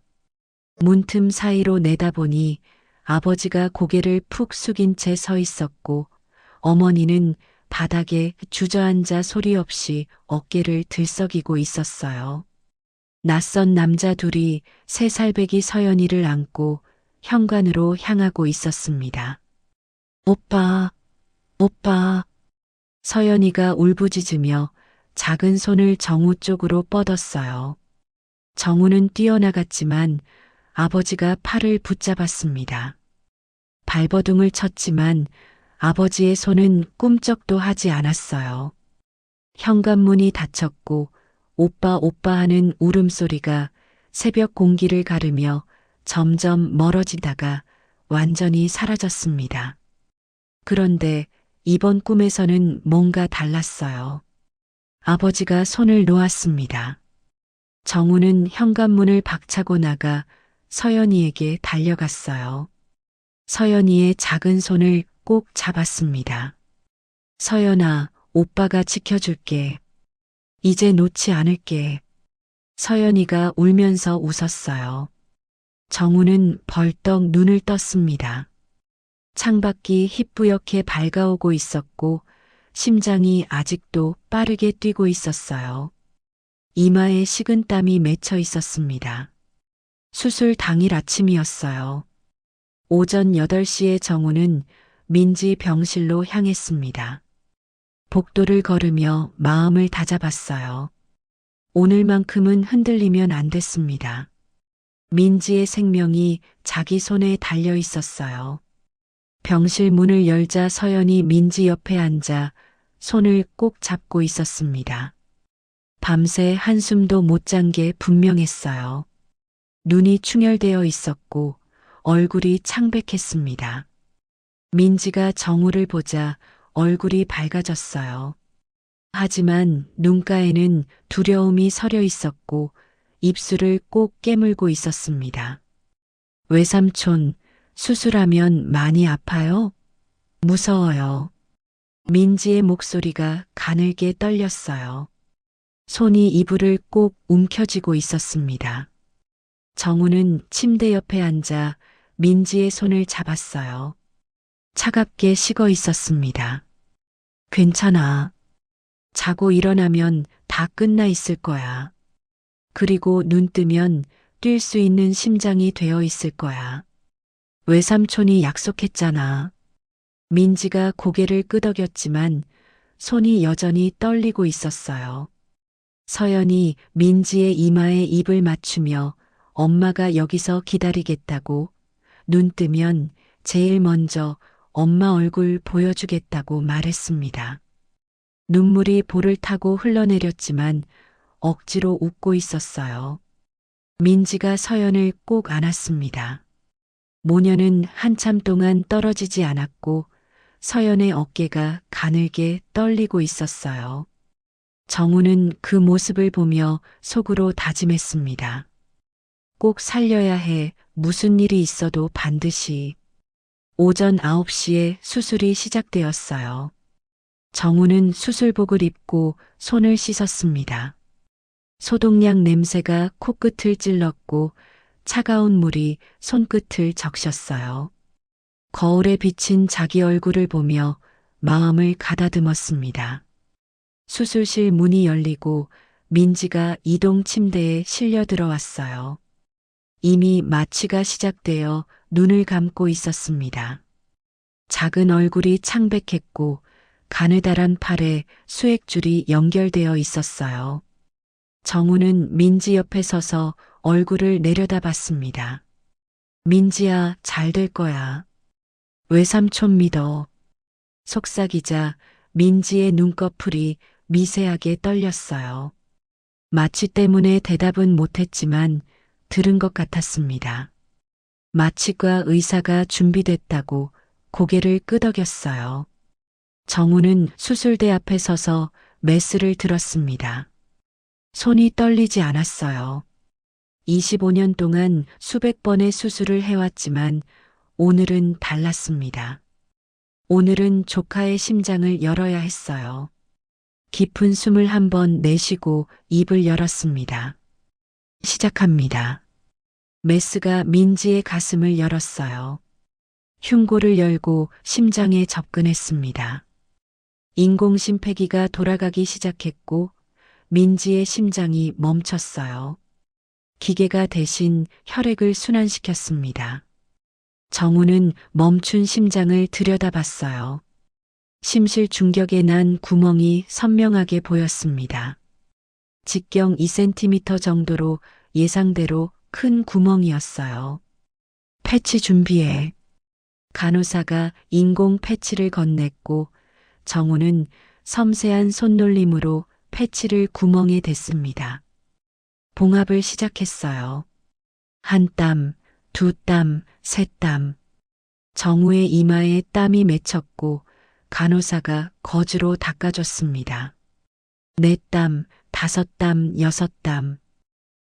문틈 사이로 내다보니 아버지가 고개를 푹 숙인 채 서 있었고 어머니는 바닥에 주저앉아 소리 없이 어깨를 들썩이고 있었어요. 낯선 남자 둘이 3살배기 서연이를 안고 현관으로 향하고 있었습니다. 오빠, 오빠. 서연이가 울부짖으며 작은 손을 정우 쪽으로 뻗었어요. 정우는 뛰어나갔지만 아버지가 팔을 붙잡았습니다. 발버둥을 쳤지만 아버지의 손은 꿈쩍도 하지 않았어요. 현관문이 닫혔고 오빠 오빠 하는 울음소리가 새벽 공기를 가르며 점점 멀어지다가 완전히 사라졌습니다. 그런데 이번 꿈에서는 뭔가 달랐어요. 아버지가 손을 놓았습니다. 정우는 현관문을 박차고 나가 서연이에게 달려갔어요. 서연이의 작은 손을 꼭 잡았습니다. 서연아, 오빠가 지켜줄게. 이제 놓지 않을게. 서연이가 울면서 웃었어요. 정우는 벌떡 눈을 떴습니다. 창밖이 희뿌옇게 밝아오고 있었고 심장이 아직도 빠르게 뛰고 있었어요. 이마에 식은땀이 맺혀 있었습니다. 수술 당일 아침이었어요. 오전 8시에 정우는 민지 병실로 향했습니다. 복도를 걸으며 마음을 다잡았어요. 오늘만큼은 흔들리면 안 됐습니다. 민지의 생명이 자기 손에 달려 있었어요. 병실 문을 열자 서연이 민지 옆에 앉아 손을 꼭 잡고 있었습니다. 밤새 한숨도 못 잔 게 분명했어요. 눈이 충혈되어 있었고 얼굴이 창백했습니다. 민지가 정우를 보자 얼굴이 밝아졌어요. 하지만 눈가에는 두려움이 서려 있었고 입술을 꼭 깨물고 있었습니다. 외삼촌, 수술하면 많이 아파요? 무서워요. 민지의 목소리가 가늘게 떨렸어요. 손이 이불을 꼭 움켜쥐고 있었습니다. 정우는 침대 옆에 앉아 민지의 손을 잡았어요. 차갑게 식어 있었습니다. 괜찮아. 자고 일어나면 다 끝나 있을 거야. 그리고 눈 뜨면 뛸 수 있는 심장이 되어 있을 거야. 외삼촌이 약속했잖아. 민지가 고개를 끄덕였지만 손이 여전히 떨리고 있었어요. 서연이 민지의 이마에 입을 맞추며 엄마가 여기서 기다리겠다고, 눈 뜨면 제일 먼저 엄마 얼굴 보여주겠다고 말했습니다. 눈물이 볼을 타고 흘러내렸지만 억지로 웃고 있었어요. 민지가 서연을 꼭 안았습니다. 모녀는 한참 동안 떨어지지 않았고 서연의 어깨가 가늘게 떨리고 있었어요. 정우는 그 모습을 보며 속으로 다짐했습니다. 꼭 살려야 해. 무슨 일이 있어도 반드시. 오전 9시에 수술이 시작되었어요. 정우는 수술복을 입고 손을 씻었습니다. 소독약 냄새가 코끝을 찔렀고 차가운 물이 손끝을 적셨어요. 거울에 비친 자기 얼굴을 보며 마음을 가다듬었습니다. 수술실 문이 열리고 민지가 이동 침대에 실려 들어왔어요. 이미 마취가 시작되어 눈을 감고 있었습니다. 작은 얼굴이 창백했고 가느다란 팔에 수액줄이 연결되어 있었어요. 정우는 민지 옆에 서서 얼굴을 내려다봤습니다. 민지야, 잘 될 거야. 외삼촌 믿어. 속삭이자 민지의 눈꺼풀이 미세하게 떨렸어요. 마취 때문에 대답은 못했지만 들은 것 같았습니다. 마취과 의사가 준비됐다고 고개를 끄덕였어요. 정우는 수술대 앞에 서서 메스를 들었습니다. 손이 떨리지 않았어요. 25년 동안 수백 번의 수술을 해왔지만 오늘은 달랐습니다. 오늘은 조카의 심장을 열어야 했어요. 깊은 숨을 한 번 내쉬고 입을 열었습니다. 시작합니다. 메스가 민지의 가슴을 열었어요. 흉골을 열고 심장에 접근했습니다. 인공심폐기가 돌아가기 시작했고 민지의 심장이 멈췄어요. 기계가 대신 혈액을 순환시켰습니다. 정우는 멈춘 심장을 들여다봤어요. 심실 중격에 난 구멍이 선명하게 보였습니다. 직경 2cm 정도로 예상대로 큰 구멍이었어요. 패치 준비해. 간호사가 인공 패치를 건넸고 정우는 섬세한 손놀림으로 패치를 구멍에 댔습니다. 봉합을 시작했어요. 한 땀, 두 땀, 세 땀. 정우의 이마에 땀이 맺혔고 간호사가 거즈로 닦아줬습니다. 네 땀, 다섯 땀, 여섯 땀.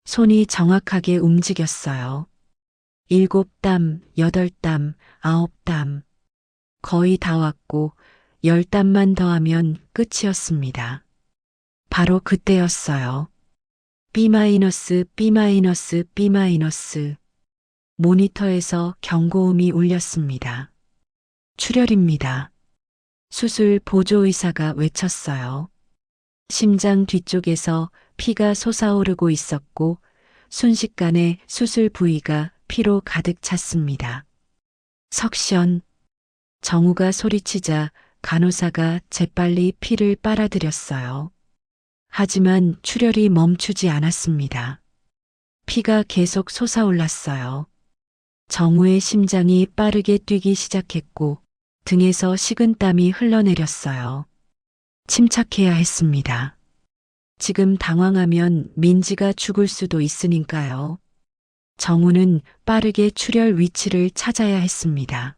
손이 정확하게 움직였어요. 일곱 땀, 여덟 땀, 아홉 땀. 거의 다 왔고 10땀만 더하면 끝이었습니다. 바로 그때였어요. B-, B-, B-. 모니터에서 경고음이 울렸습니다. 출혈입니다. 수술 보조의사가 외쳤어요. 심장 뒤쪽에서 피가 솟아오르고 있었고 순식간에 수술 부위가 피로 가득 찼습니다. 석션. 정우가 소리치자 간호사가 재빨리 피를 빨아들였어요. 하지만 출혈이 멈추지 않았습니다. 피가 계속 솟아올랐어요. 정우의 심장이 빠르게 뛰기 시작했고 등에서 식은땀이 흘러내렸어요. 침착해야 했습니다. 지금 당황하면 민지가 죽을 수도 있으니까요. 정우는 빠르게 출혈 위치를 찾아야 했습니다.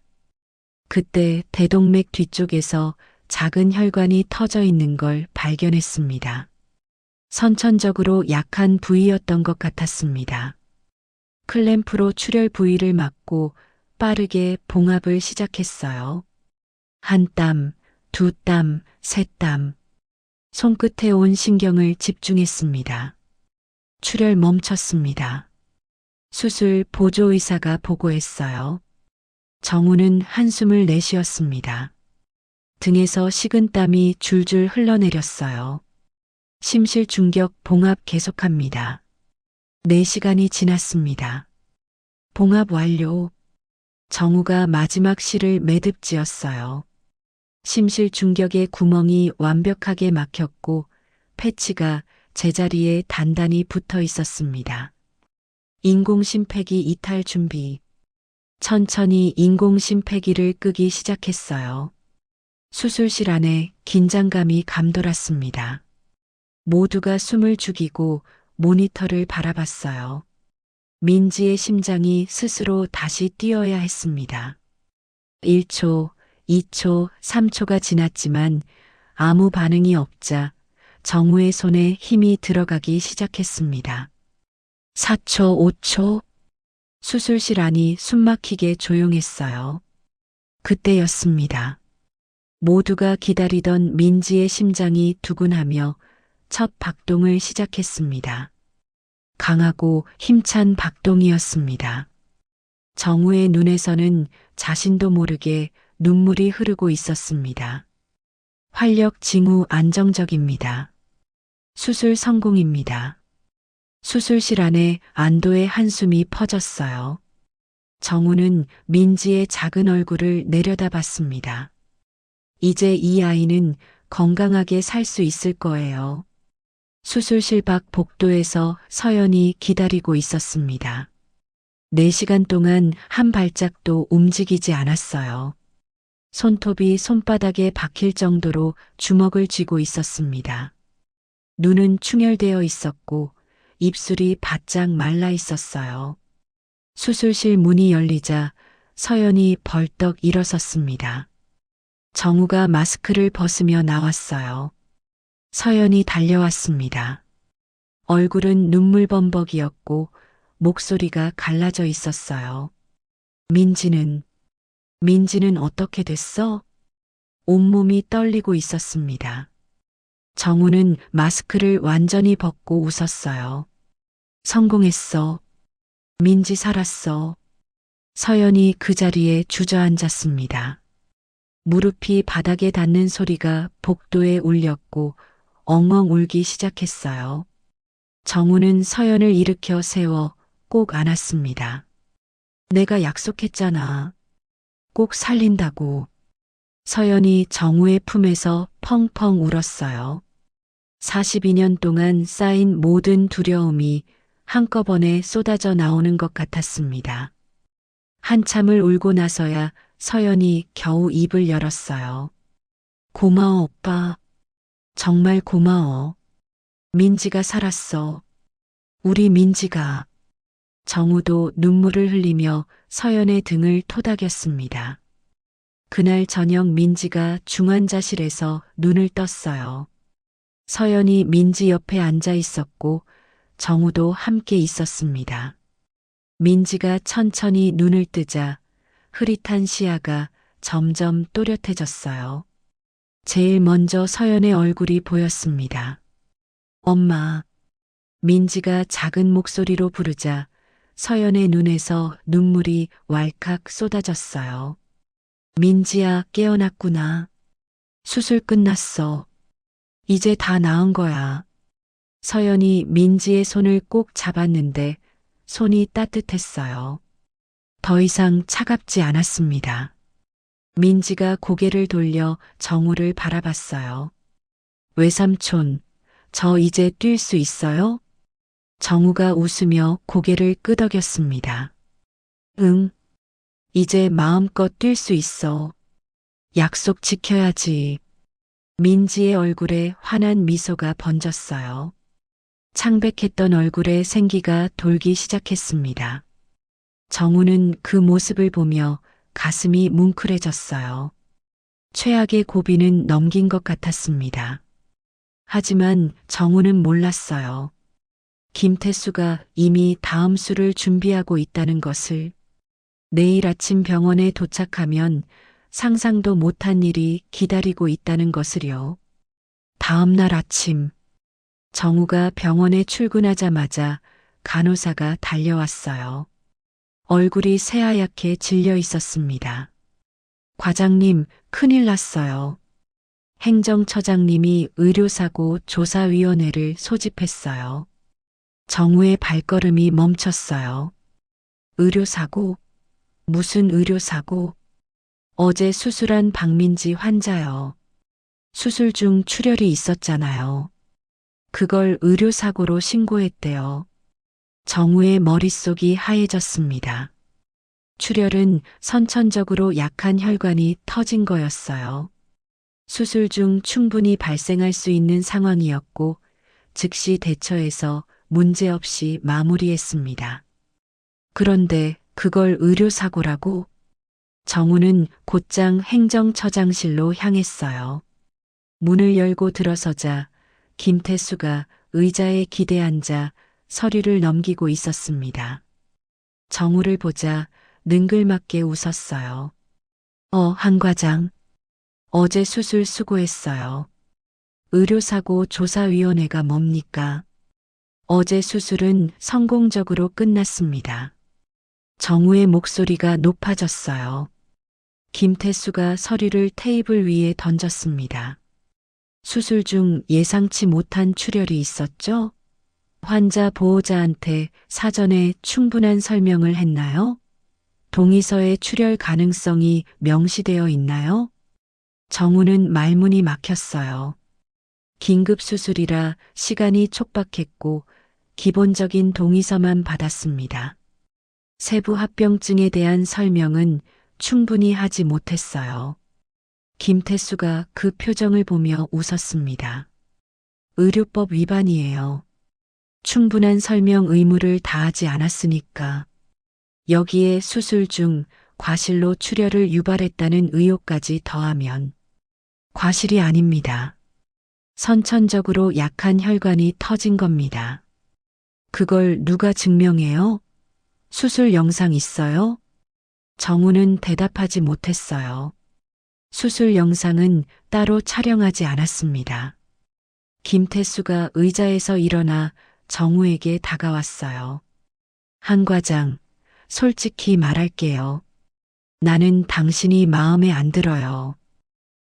그때 대동맥 뒤쪽에서 작은 혈관이 터져 있는 걸 발견했습니다. 선천적으로 약한 부위였던 것 같았습니다. 클램프로 출혈 부위를 막고 빠르게 봉합을 시작했어요. 한 땀, 두 땀, 세 땀. 손끝에 온 신경을 집중했습니다. 출혈 멈췄습니다. 수술 보조의사가 보고했어요. 정우는 한숨을 내쉬었습니다. 등에서 식은땀이 줄줄 흘러내렸어요. 심실 중격 봉합 계속합니다. 4시간이 지났습니다. 봉합 완료. 정우가 마지막 실을 매듭지었어요. 심실 중격의 구멍이 완벽하게 막혔고 패치가 제자리에 단단히 붙어 있었습니다. 인공심폐기 이탈 준비. 천천히 인공심폐기를 끄기 시작했어요. 수술실 안에 긴장감이 감돌았습니다. 모두가 숨을 죽이고 모니터를 바라봤어요. 민지의 심장이 스스로 다시 뛰어야 했습니다. 1초, 2초, 3초가 지났지만 아무 반응이 없자 정우의 손에 힘이 들어가기 시작했습니다. 4초, 5초. 수술실 안이 숨막히게 조용했어요. 그때였습니다. 모두가 기다리던 민지의 심장이 두근하며 첫 박동을 시작했습니다. 강하고 힘찬 박동이었습니다. 정우의 눈에서는 자신도 모르게 눈물이 흐르고 있었습니다. 활력 징후 안정적입니다. 수술 성공입니다. 수술실 안에 안도의 한숨이 퍼졌어요. 정우는 민지의 작은 얼굴을 내려다봤습니다. 이제 이 아이는 건강하게 살 수 있을 거예요. 수술실 밖 복도에서 서연이 기다리고 있었습니다. 4시간 동안 한 발짝도 움직이지 않았어요. 손톱이 손바닥에 박힐 정도로 주먹을 쥐고 있었습니다. 눈은 충혈되어 있었고 입술이 바짝 말라 있었어요. 수술실 문이 열리자 서연이 벌떡 일어섰습니다. 정우가 마스크를 벗으며 나왔어요. 서연이 달려왔습니다. 얼굴은 눈물범벅이었고 목소리가 갈라져 있었어요. 민지는 어떻게 됐어? 온몸이 떨리고 있었습니다. 정우는 마스크를 완전히 벗고 웃었어요. 성공했어. 민지 살았어. 서연이 그 자리에 주저앉았습니다. 무릎이 바닥에 닿는 소리가 복도에 울렸고 엉엉 울기 시작했어요. 정우는 서연을 일으켜 세워 꼭 안았습니다. 내가 약속했잖아. 꼭 살린다고. 서연이 정우의 품에서 펑펑 울었어요. 42년 동안 쌓인 모든 두려움이 한꺼번에 쏟아져 나오는 것 같았습니다. 한참을 울고 나서야 서연이 겨우 입을 열었어요. 고마워, 오빠. 정말 고마워. 민지가 살았어. 우리 민지가. 정우도 눈물을 흘리며 서연의 등을 토닥였습니다. 그날 저녁 민지가 중환자실에서 눈을 떴어요. 서연이 민지 옆에 앉아 있었고 정우도 함께 있었습니다. 민지가 천천히 눈을 뜨자 흐릿한 시야가 점점 또렷해졌어요. 제일 먼저 서연의 얼굴이 보였습니다. 엄마. 민지가 작은 목소리로 부르자 서연의 눈에서 눈물이 왈칵 쏟아졌어요. 민지야, 깨어났구나. 수술 끝났어. 이제 다 나은 거야. 서연이 민지의 손을 꼭 잡았는데 손이 따뜻했어요. 더 이상 차갑지 않았습니다. 민지가 고개를 돌려 정우를 바라봤어요. 외삼촌, 저 이제 뛸 수 있어요? 정우가 웃으며 고개를 끄덕였습니다. 응, 이제 마음껏 뛸 수 있어. 약속 지켜야지. 민지의 얼굴에 환한 미소가 번졌어요. 창백했던 얼굴에 생기가 돌기 시작했습니다. 정우는 그 모습을 보며 가슴이 뭉클해졌어요. 최악의 고비는 넘긴 것 같았습니다. 하지만 정우는 몰랐어요. 김태수가 이미 다음 수를 준비하고 있다는 것을. 내일 아침 병원에 도착하면 상상도 못한 일이 기다리고 있다는 것을요. 다음 날 아침, 정우가 병원에 출근하자마자 간호사가 달려왔어요. 얼굴이 새하얗게 질려 있었습니다. 과장님, 큰일 났어요. 행정처장님이 의료사고 조사위원회를 소집했어요. 정우의 발걸음이 멈췄어요. 의료사고? 무슨 의료사고? 어제 수술한 박민지 환자요. 수술 중 출혈이 있었잖아요. 그걸 의료사고로 신고했대요. 정우의 머릿속이 하얘졌습니다. 출혈은 선천적으로 약한 혈관이 터진 거였어요. 수술 중 충분히 발생할 수 있는 상황이었고 즉시 대처해서 문제없이 마무리했습니다. 그런데 그걸 의료사고라고? 정우는 곧장 행정처장실로 향했어요. 문을 열고 들어서자 김태수가 의자에 기대앉아 서류를 넘기고 있었습니다. 정우를 보자 능글맞게 웃었어요. 한 과장. 어제 수술 수고했어요. 의료사고 조사위원회가 뭡니까? 어제 수술은 성공적으로 끝났습니다. 정우의 목소리가 높아졌어요. 김태수가 서류를 테이블 위에 던졌습니다. 수술 중 예상치 못한 출혈이 있었죠? 환자 보호자한테 사전에 충분한 설명을 했나요? 동의서에 출혈 가능성이 명시되어 있나요? 정우는 말문이 막혔어요. 긴급 수술이라 시간이 촉박했고 기본적인 동의서만 받았습니다. 세부 합병증에 대한 설명은 충분히 하지 못했어요. 김태수가 그 표정을 보며 웃었습니다. 의료법 위반이에요. 충분한 설명 의무를 다하지 않았으니까. 여기에 수술 중 과실로 출혈을 유발했다는 의혹까지 더하면 과실이 아닙니다. 선천적으로 약한 혈관이 터진 겁니다. 그걸 누가 증명해요? 수술 영상 있어요? 정우는 대답하지 못했어요. 수술 영상은 따로 촬영하지 않았습니다. 김태수가 의자에서 일어나 정우에게 다가왔어요. 한 과장, 솔직히 말할게요. 나는 당신이 마음에 안 들어요.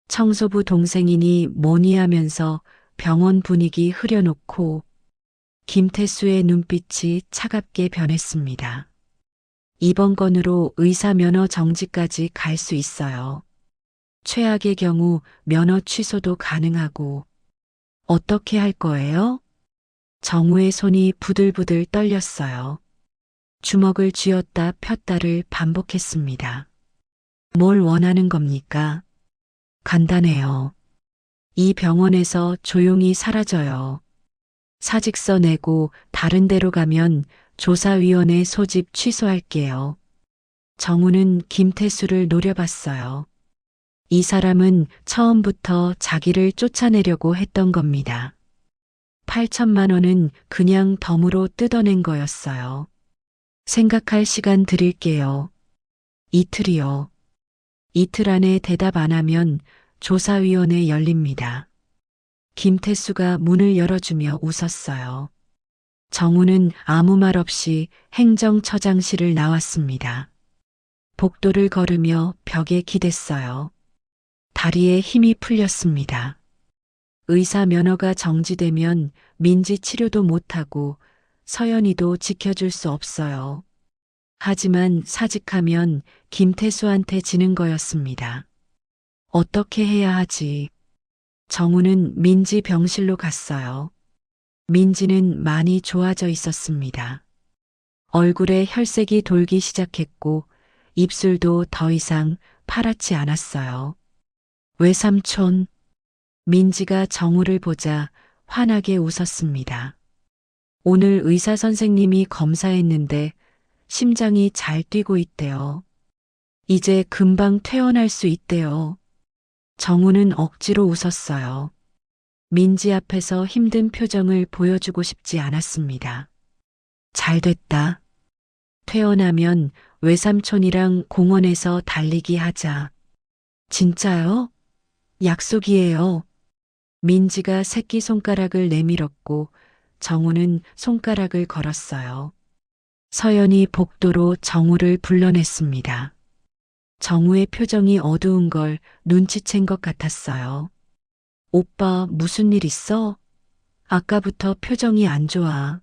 청소부 동생이니 뭐니 하면서 병원 분위기 흐려놓고 김태수의 눈빛이 차갑게 변했습니다. 이번 건으로 의사 면허 정지까지 갈 수 있어요. 최악의 경우 면허 취소도 가능하고. 어떻게 할 거예요? 정우의 손이 부들부들 떨렸어요. 주먹을 쥐었다 폈다를 반복했습니다. 뭘 원하는 겁니까? 간단해요. 이 병원에서 조용히 사라져요. 사직서 내고 다른 데로 가면 조사위원회 소집 취소할게요. 정우는 김태수를 노려봤어요. 이 사람은 처음부터 자기를 쫓아내려고 했던 겁니다. 8천만 원은 그냥 덤으로 뜯어낸 거였어요. 생각할 시간 드릴게요. 이틀이요. 이틀 안에 대답 안 하면 조사위원회 열립니다. 김태수가 문을 열어주며 웃었어요. 정우는 아무 말 없이 행정처장실을 나왔습니다. 복도를 걸으며 벽에 기댔어요. 다리에 힘이 풀렸습니다. 의사 면허가 정지되면 민지 치료도 못하고 서연이도 지켜줄 수 없어요. 하지만 사직하면 김태수한테 지는 거였습니다. 어떻게 해야 하지? 정우는 민지 병실로 갔어요. 민지는 많이 좋아져 있었습니다. 얼굴에 혈색이 돌기 시작했고 입술도 더 이상 파랗지 않았어요. 외삼촌. 민지가 정우를 보자 환하게 웃었습니다. 오늘 의사 선생님이 검사했는데 심장이 잘 뛰고 있대요. 이제 금방 퇴원할 수 있대요. 정우는 억지로 웃었어요. 민지 앞에서 힘든 표정을 보여주고 싶지 않았습니다. 잘 됐다. 퇴원하면 외삼촌이랑 공원에서 달리기 하자. 진짜요? 약속이에요. 민지가 새끼손가락을 내밀었고 정우는 손가락을 걸었어요. 서연이 복도로 정우를 불러냈습니다. 정우의 표정이 어두운 걸 눈치챈 것 같았어요. 오빠 무슨 일 있어? 아까부터 표정이 안 좋아.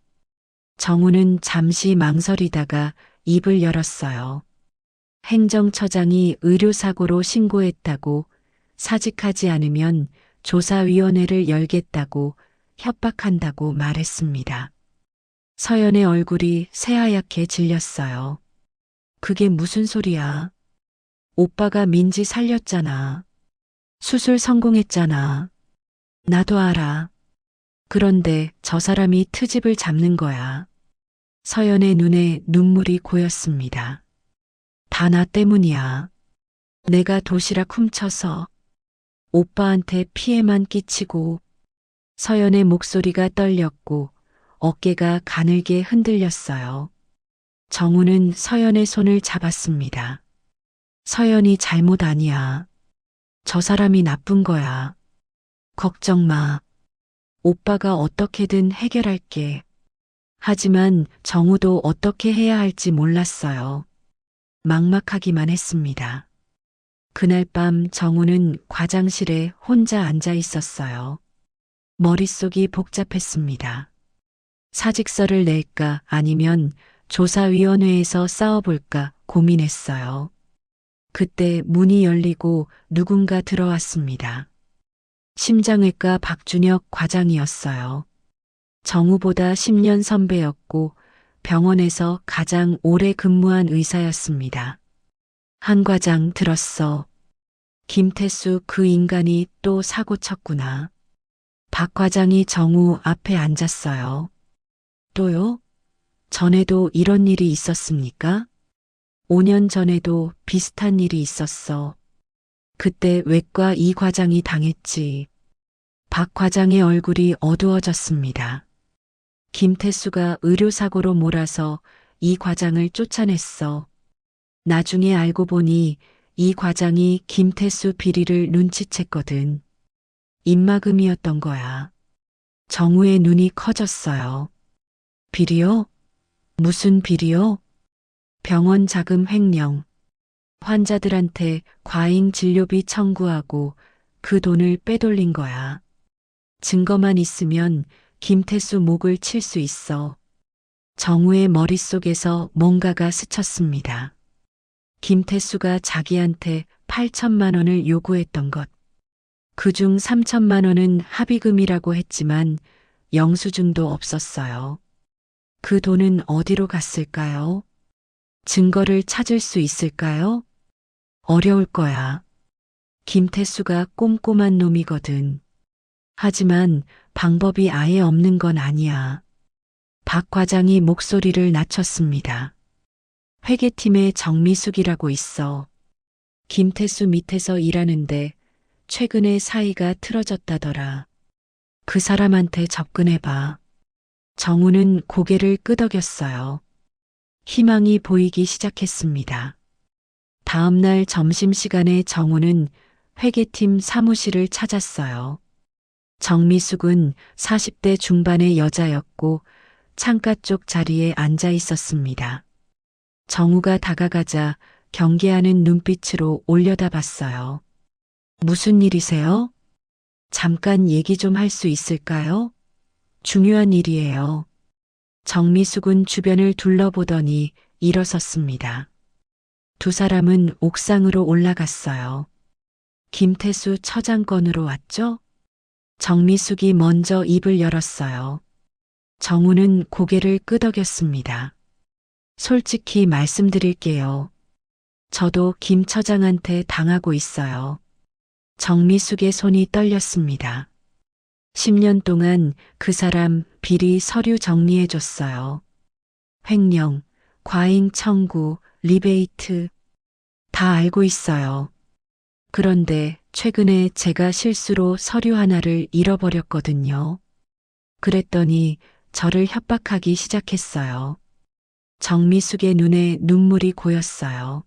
정우는 잠시 망설이다가 입을 열었어요. 행정처장이 의료사고로 신고했다고 사직하지 않으면 조사위원회를 열겠다고 협박한다고 말했습니다. 서연의 얼굴이 새하얗게 질렸어요. 그게 무슨 소리야? 오빠가 민지 살렸잖아. 수술 성공했잖아. 나도 알아. 그런데 저 사람이 트집을 잡는 거야. 서연의 눈에 눈물이 고였습니다. 다 나 때문이야. 내가 도시락 훔쳐서 오빠한테 피해만 끼치고. 서연의 목소리가 떨렸고 어깨가 가늘게 흔들렸어요. 정우는 서연의 손을 잡았습니다. 서연이 잘못 아니야. 저 사람이 나쁜 거야. 걱정 마. 오빠가 어떻게든 해결할게. 하지만 정우도 어떻게 해야 할지 몰랐어요. 막막하기만 했습니다. 그날 밤 정우는 과장실에 혼자 앉아 있었어요. 머릿속이 복잡했습니다. 사직서를 낼까 아니면 조사위원회에서 싸워볼까 고민했어요. 그때 문이 열리고 누군가 들어왔습니다. 심장외과 박준혁 과장이었어요. 정우보다 10년 선배였고 병원에서 가장 오래 근무한 의사였습니다. 한 과장 들었어. 김태수 그 인간이 또 사고 쳤구나. 박 과장이 정우 앞에 앉았어요. 또요? 전에도 이런 일이 있었습니까? 5년 전에도 비슷한 일이 있었어. 그때 외과 이 과장이 당했지. 박 과장의 얼굴이 어두워졌습니다. 김태수가 의료사고로 몰아서 이 과장을 쫓아냈어. 나중에 알고 보니 이 과장이 김태수 비리를 눈치챘거든. 입막음이었던 거야. 정우의 눈이 커졌어요. 비리요? 무슨 비리요? 병원 자금 횡령. 환자들한테 과잉 진료비 청구하고 그 돈을 빼돌린 거야. 증거만 있으면 김태수 목을 칠 수 있어. 정우의 머릿속에서 뭔가가 스쳤습니다. 김태수가 자기한테 8천만 원을 요구했던 것. 그중 3천만 원은 합의금이라고 했지만 영수증도 없었어요. 그 돈은 어디로 갔을까요? 증거를 찾을 수 있을까요? 어려울 거야. 김태수가 꼼꼼한 놈이거든. 하지만 방법이 아예 없는 건 아니야. 박 과장이 목소리를 낮췄습니다. 회계팀에 정미숙이라고 있어. 김태수 밑에서 일하는데 최근에 사이가 틀어졌다더라. 그 사람한테 접근해봐. 정우는 고개를 끄덕였어요. 희망이 보이기 시작했습니다. 다음 날 점심시간에 정우는 회계팀 사무실을 찾았어요. 정미숙은 40대 중반의 여자였고 창가 쪽 자리에 앉아 있었습니다. 정우가 다가가자 경계하는 눈빛으로 올려다봤어요. 무슨 일이세요? 잠깐 얘기 좀 할 수 있을까요? 중요한 일이에요. 정미숙은 주변을 둘러보더니 일어섰습니다. 두 사람은 옥상으로 올라갔어요. 김태수 처장건으로 왔죠? 정미숙이 먼저 입을 열었어요. 정우는 고개를 끄덕였습니다. 솔직히 말씀드릴게요. 저도 김 처장한테 당하고 있어요. 정미숙의 손이 떨렸습니다. 10년 동안 그 사람 비리 서류 정리해줬어요. 횡령, 과잉 청구, 리베이트 다 알고 있어요. 그런데 최근에 제가 실수로 서류 하나를 잃어버렸거든요. 그랬더니 저를 협박하기 시작했어요. 정미숙의 눈에 눈물이 고였어요.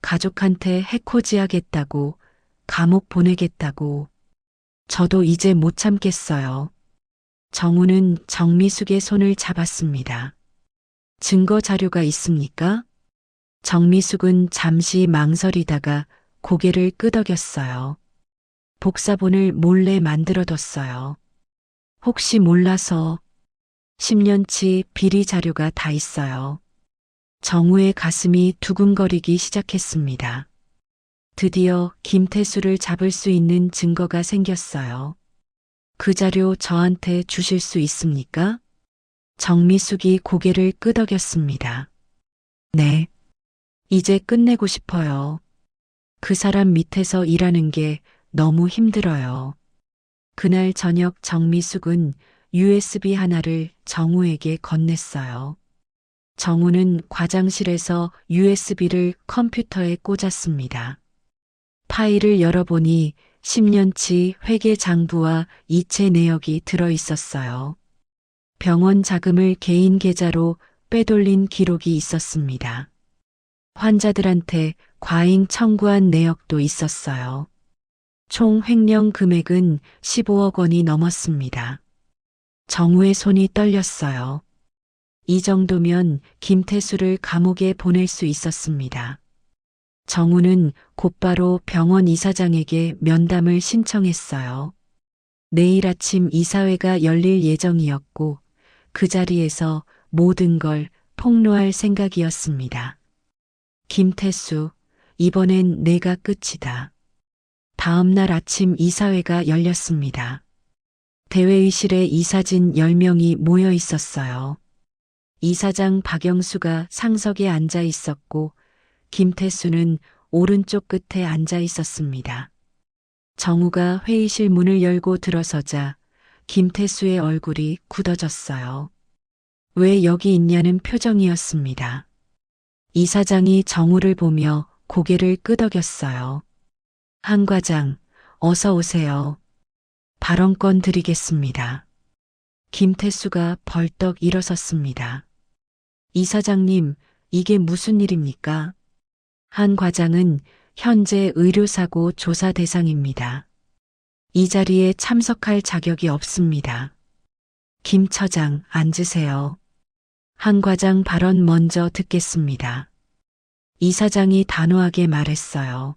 가족한테 해코지하겠다고, 감옥 보내겠다고. 저도 이제 못 참겠어요. 정우는 정미숙의 손을 잡았습니다. 증거 자료가 있습니까? 정미숙은 잠시 망설이다가 고개를 끄덕였어요. 복사본을 몰래 만들어뒀어요. 혹시 몰라서 10년치 비리 자료가 다 있어요. 정우의 가슴이 두근거리기 시작했습니다. 드디어 김태수를 잡을 수 있는 증거가 생겼어요. 그 자료 저한테 주실 수 있습니까? 정미숙이 고개를 끄덕였습니다. 네. 이제 끝내고 싶어요. 그 사람 밑에서 일하는 게 너무 힘들어요. 그날 저녁 정미숙은 USB 하나를 정우에게 건넸어요. 정우는 과장실에서 USB를 컴퓨터에 꽂았습니다. 파일을 열어보니 10년치 회계 장부와 이체 내역이 들어 있었어요. 병원 자금을 개인 계좌로 빼돌린 기록이 있었습니다. 환자들한테 과잉 청구한 내역도 있었어요. 총 횡령 금액은 15억 원이 넘었습니다. 정우의 손이 떨렸어요. 이 정도면 김태수를 감옥에 보낼 수 있었습니다. 정우는 곧바로 병원 이사장에게 면담을 신청했어요. 내일 아침 이사회가 열릴 예정이었고 그 자리에서 모든 걸 폭로할 생각이었습니다. 김태수, 이번엔 내가 끝이다. 다음 날 아침 이사회가 열렸습니다. 대회의실에 이사진 10명이 모여 있었어요. 이사장 박영수가 상석에 앉아 있었고 김태수는 오른쪽 끝에 앉아 있었습니다. 정우가 회의실 문을 열고 들어서자 김태수의 얼굴이 굳어졌어요. 왜 여기 있냐는 표정이었습니다. 이사장이 정우를 보며 고개를 끄덕였어요. 한 과장, 어서 오세요. 발언권 드리겠습니다. 김태수가 벌떡 일어섰습니다. 이사장님, 이게 무슨 일입니까? 한 과장은 현재 의료사고 조사 대상입니다. 이 자리에 참석할 자격이 없습니다. 김 처장, 앉으세요. 한 과장 발언 먼저 듣겠습니다. 이사장이 단호하게 말했어요.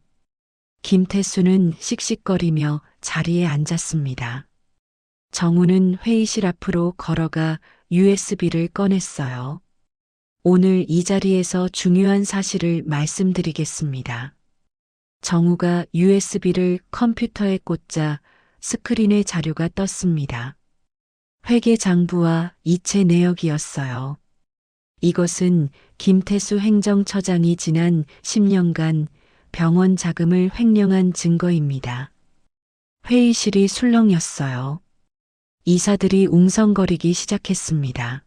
김태수는 씩씩거리며 자리에 앉았습니다. 정우는 회의실 앞으로 걸어가 USB를 꺼냈어요. 오늘 이 자리에서 중요한 사실을 말씀드리겠습니다. 정우가 USB를 컴퓨터에 꽂자 스크린에 자료가 떴습니다. 회계 장부와 이체 내역이었어요. 이것은 김태수 행정처장이 지난 10년간 병원 자금을 횡령한 증거입니다. 회의실이 술렁였어요. 이사들이 웅성거리기 시작했습니다.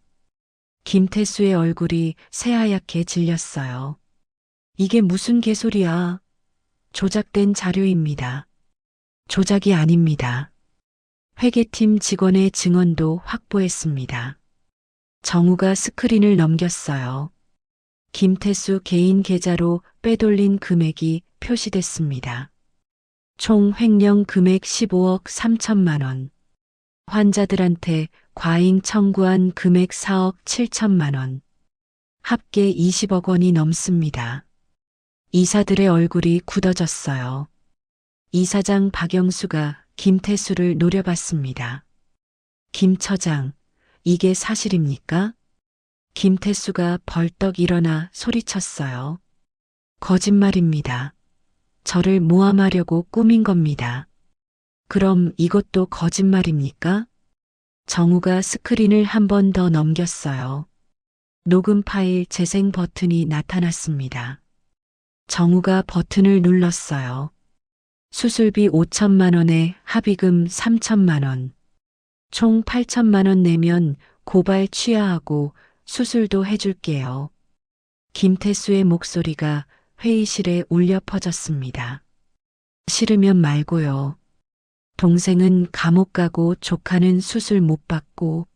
김태수의 얼굴이 새하얗게 질렸어요. 이게 무슨 개소리야? 조작된 자료입니다. 조작이 아닙니다. 회계팀 직원의 증언도 확보했습니다. 정우가 스크린을 넘겼어요. 김태수 개인 계좌로 빼돌린 금액이 표시됐습니다. 총 횡령 금액 15억 3천만 원. 환자들한테 과잉 청구한 금액 4억 7천만 원. 합계 20억 원이 넘습니다. 이사들의 얼굴이 굳어졌어요. 이사장 박영수가 김태수를 노려봤습니다. 김 처장, 이게 사실입니까? 김태수가 벌떡 일어나 소리쳤어요. 거짓말입니다. 저를 모함하려고 꾸민 겁니다. 그럼 이것도 거짓말입니까? 정우가 스크린을 한 번 더 넘겼어요. 녹음 파일 재생 버튼이 나타났습니다. 정우가 버튼을 눌렀어요. 수술비 5천만 원에 합의금 3천만 원. 총 8천만 원 내면 고발 취하하고 수술도 해줄게요. 김태수의 목소리가 회의실에 울려 퍼졌습니다. 싫으면 말고요. 동생은 감옥 가고 조카는 수술 못 받고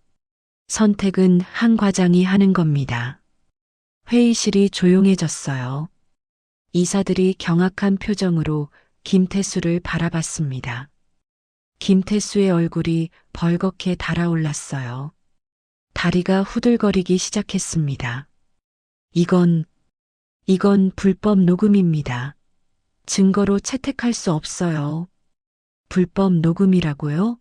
선택은 한 과장이 하는 겁니다. 회의실이 조용해졌어요. 이사들이 경악한 표정으로 김태수를 바라봤습니다. 김태수의 얼굴이 벌겋게 달아올랐어요. 다리가 후들거리기 시작했습니다. 이건 불법 녹음입니다. 증거로 채택할 수 없어요. 불법 녹음이라고요?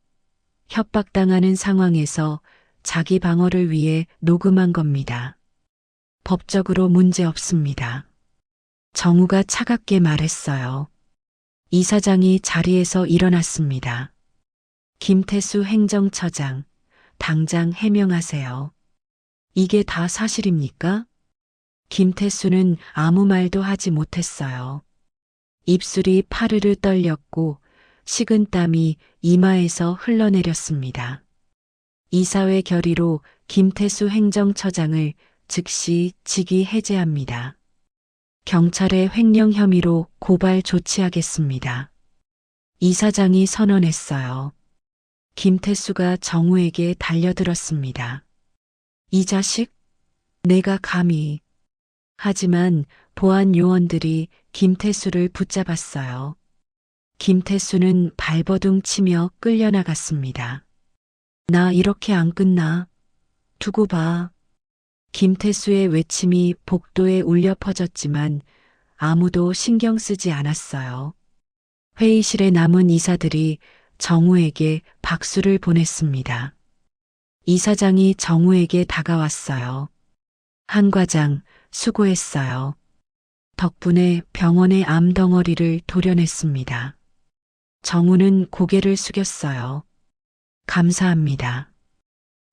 협박당하는 상황에서 자기 방어를 위해 녹음한 겁니다. 법적으로 문제 없습니다. 정우가 차갑게 말했어요. 이사장이 자리에서 일어났습니다. 김태수 행정처장, 당장 해명하세요. 이게 다 사실입니까? 김태수는 아무 말도 하지 못했어요. 입술이 파르르 떨렸고 식은 땀이 이마에서 흘러내렸습니다. 이사회 결의로 김태수 행정처장을 즉시 직위 해제합니다. 경찰의 횡령 혐의로 고발 조치하겠습니다. 이사장이 선언했어요. 김태수가 정우에게 달려들었습니다. 이 자식? 내가 감히. 하지만 보안 요원들이 김태수를 붙잡았어요. 김태수는 발버둥 치며 끌려나갔습니다. 나 이렇게 안 끝나. 두고 봐. 김태수의 외침이 복도에 울려 퍼졌지만 아무도 신경 쓰지 않았어요. 회의실에 남은 이사들이 정우에게 박수를 보냈습니다. 이사장이 정우에게 다가왔어요. 한 과장, 수고했어요. 덕분에 병원의 암덩어리를 도려냈습니다. 정우는 고개를 숙였어요. 감사합니다.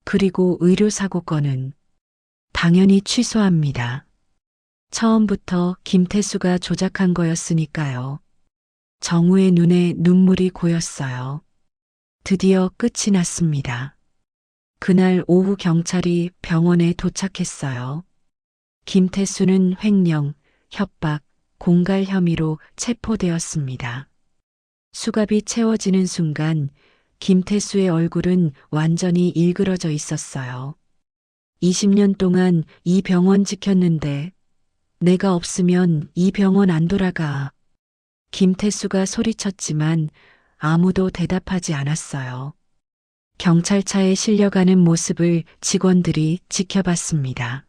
그리고 의료사고 건은 당연히 취소합니다. 처음부터 김태수가 조작한 거였으니까요. 정우의 눈에 눈물이 고였어요. 드디어 끝이 났습니다. 그날 오후 경찰이 병원에 도착했어요. 김태수는 횡령, 협박, 공갈 혐의로 체포되었습니다. 수갑이 채워지는 순간 김태수의 얼굴은 완전히 일그러져 있었어요. 20년 동안 이 병원 지켰는데 내가 없으면 이 병원 안 돌아가. 김태수가 소리쳤지만 아무도 대답하지 않았어요. 경찰차에 실려가는 모습을 직원들이 지켜봤습니다.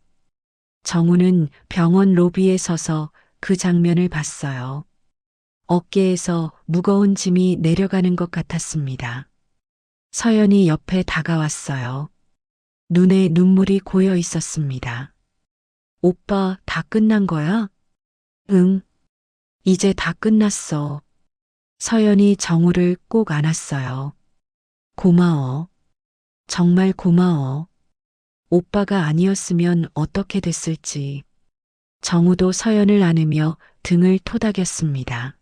정우는 병원 로비에 서서 그 장면을 봤어요. 어깨에서 무거운 짐이 내려가는 것 같았습니다. 서연이 옆에 다가왔어요. 눈에 눈물이 고여 있었습니다. 오빠, 다 끝난 거야? 응. 이제 다 끝났어. 서연이 정우를 꼭 안았어요. 고마워. 정말 고마워. 오빠가 아니었으면 어떻게 됐을지. 정우도 서연을 안으며 등을 토닥였습니다.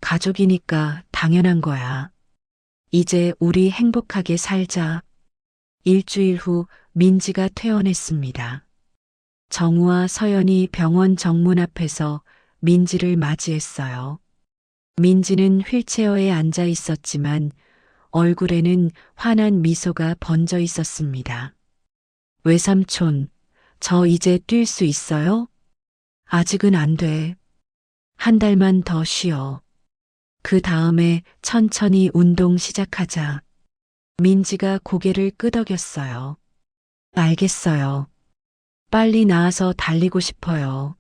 가족이니까 당연한 거야. 이제 우리 행복하게 살자. 일주일 후 민지가 퇴원했습니다. 정우와 서연이 병원 정문 앞에서 민지를 맞이했어요. 민지는 휠체어에 앉아 있었지만 얼굴에는 환한 미소가 번져 있었습니다. 외삼촌, 저 이제 뛸 수 있어요? 아직은 안 돼. 한 달만 더 쉬어. 그 다음에 천천히 운동 시작하자. 민지가 고개를 끄덕였어요. 알겠어요. 빨리 나와서 달리고 싶어요.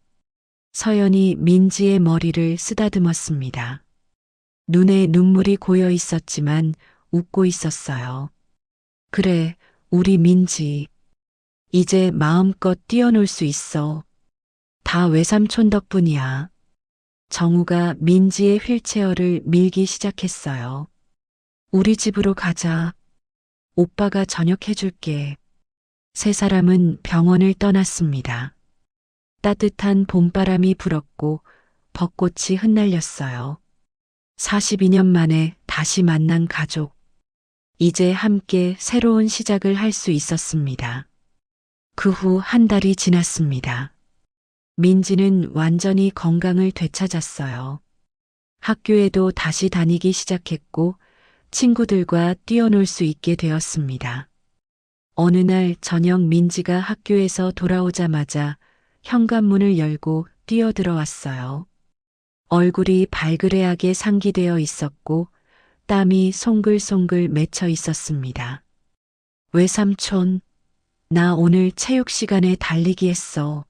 서연이 민지의 머리를 쓰다듬었습니다. 눈에 눈물이 고여 있었지만 웃고 있었어요. 그래, 우리 민지. 이제 마음껏 뛰어놀 수 있어. 다 외삼촌 덕분이야. 정우가 민지의 휠체어를 밀기 시작했어요. 우리 집으로 가자. 오빠가 저녁 해줄게. 세 사람은 병원을 떠났습니다. 따뜻한 봄바람이 불었고 벚꽃이 흩날렸어요. 42년 만에 다시 만난 가족. 이제 함께 새로운 시작을 할 수 있었습니다. 그 후 한 달이 지났습니다. 민지는 완전히 건강을 되찾았어요. 학교에도 다시 다니기 시작했고 친구들과 뛰어놀 수 있게 되었습니다. 어느 날 저녁 민지가 학교에서 돌아오자마자 현관문을 열고 뛰어들어왔어요. 얼굴이 발그레하게 상기되어 있었고 땀이 송글송글 맺혀 있었습니다. 외삼촌, 나 오늘 체육 시간에 달리기 했어.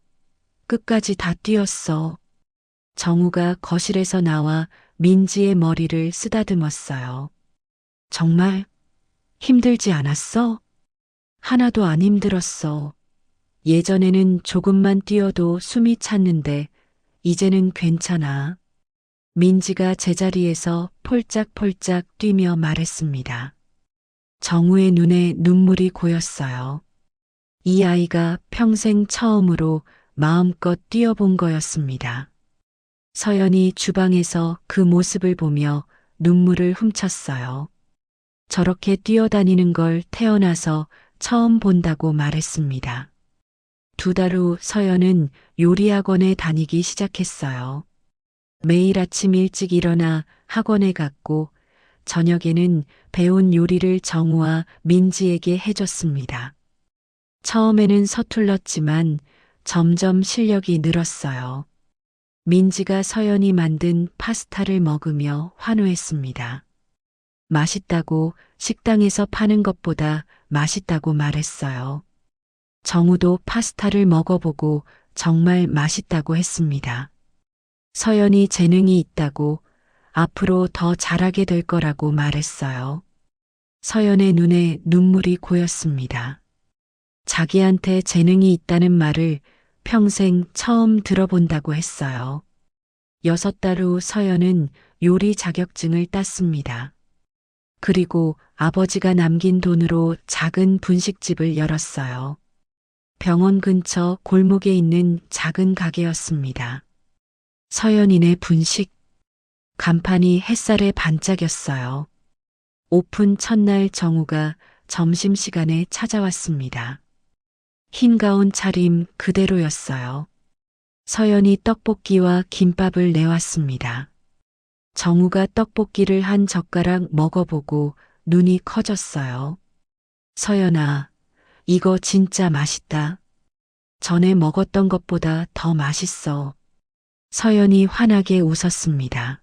끝까지 다 뛰었어. 정우가 거실에서 나와 민지의 머리를 쓰다듬었어요. 정말 힘들지 않았어? 하나도 안 힘들었어. 예전에는 조금만 뛰어도 숨이 찼는데 이제는 괜찮아. 민지가 제자리에서 폴짝폴짝 뛰며 말했습니다. 정우의 눈에 눈물이 고였어요. 이 아이가 평생 처음으로 마음껏 뛰어본 거였습니다. 서연이 주방에서 그 모습을 보며 눈물을 훔쳤어요. 저렇게 뛰어다니는 걸 태어나서 처음 본다고 말했습니다. 2달 후 서연은 요리학원에 다니기 시작했어요. 매일 아침 일찍 일어나 학원에 갔고 저녁에는 배운 요리를 정우와 민지에게 해줬습니다. 처음에는 서툴렀지만 점점 실력이 늘었어요. 민지가 서연이 만든 파스타를 먹으며 환호했습니다. 맛있다고, 식당에서 파는 것보다 맛있다고 말했어요. 정우도 파스타를 먹어보고 정말 맛있다고 했습니다. 서연이 재능이 있다고, 앞으로 더 잘하게 될 거라고 말했어요. 서연의 눈에 눈물이 고였습니다. 자기한테 재능이 있다는 말을 평생 처음 들어본다고 했어요. 6달 후 서연은 요리 자격증을 땄습니다. 그리고 아버지가 남긴 돈으로 작은 분식집을 열었어요. 병원 근처 골목에 있는 작은 가게였습니다. 서연이네 분식. 간판이 햇살에 반짝였어요. 오픈 첫날 정우가 점심시간에 찾아왔습니다. 흰 가운 차림 그대로였어요. 서연이 떡볶이와 김밥을 내왔습니다. 정우가 떡볶이를 한 젓가락 먹어보고 눈이 커졌어요. 서연아, 이거 진짜 맛있다. 전에 먹었던 것보다 더 맛있어. 서연이 환하게 웃었습니다.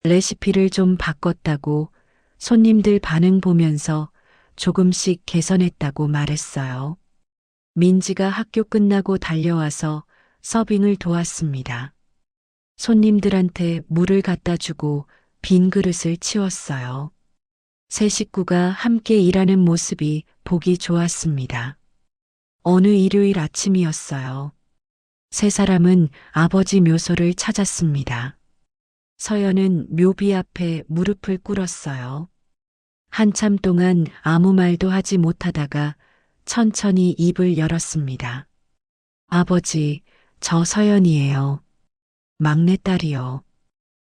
레시피를 좀 바꿨다고 손님들 반응 보면서 조금씩 개선했다고 말했어요. 민지가 학교 끝나고 달려와서 서빙을 도왔습니다. 손님들한테 물을 갖다 주고 빈 그릇을 치웠어요. 세 식구가 함께 일하는 모습이 보기 좋았습니다. 어느 일요일 아침이었어요. 세 사람은 아버지 묘소를 찾았습니다. 서연은 묘비 앞에 무릎을 꿇었어요. 한참 동안 아무 말도 하지 못하다가 천천히 입을 열었습니다. 아버지, 저 서연이에요. 막내딸이요.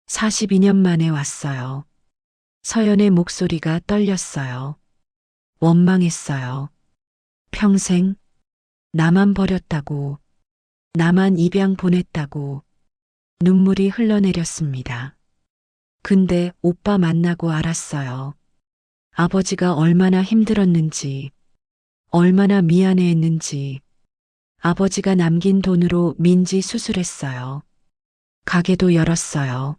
42년 만에 왔어요. 서연의 목소리가 떨렸어요. 원망했어요. 평생 나만 버렸다고, 나만 입양 보냈다고 눈물이 흘러내렸습니다. 근데 오빠 만나고 알았어요. 아버지가 얼마나 힘들었는지, 얼마나 미안해했는지. 아버지가 남긴 돈으로 민지 수술했어요. 가게도 열었어요.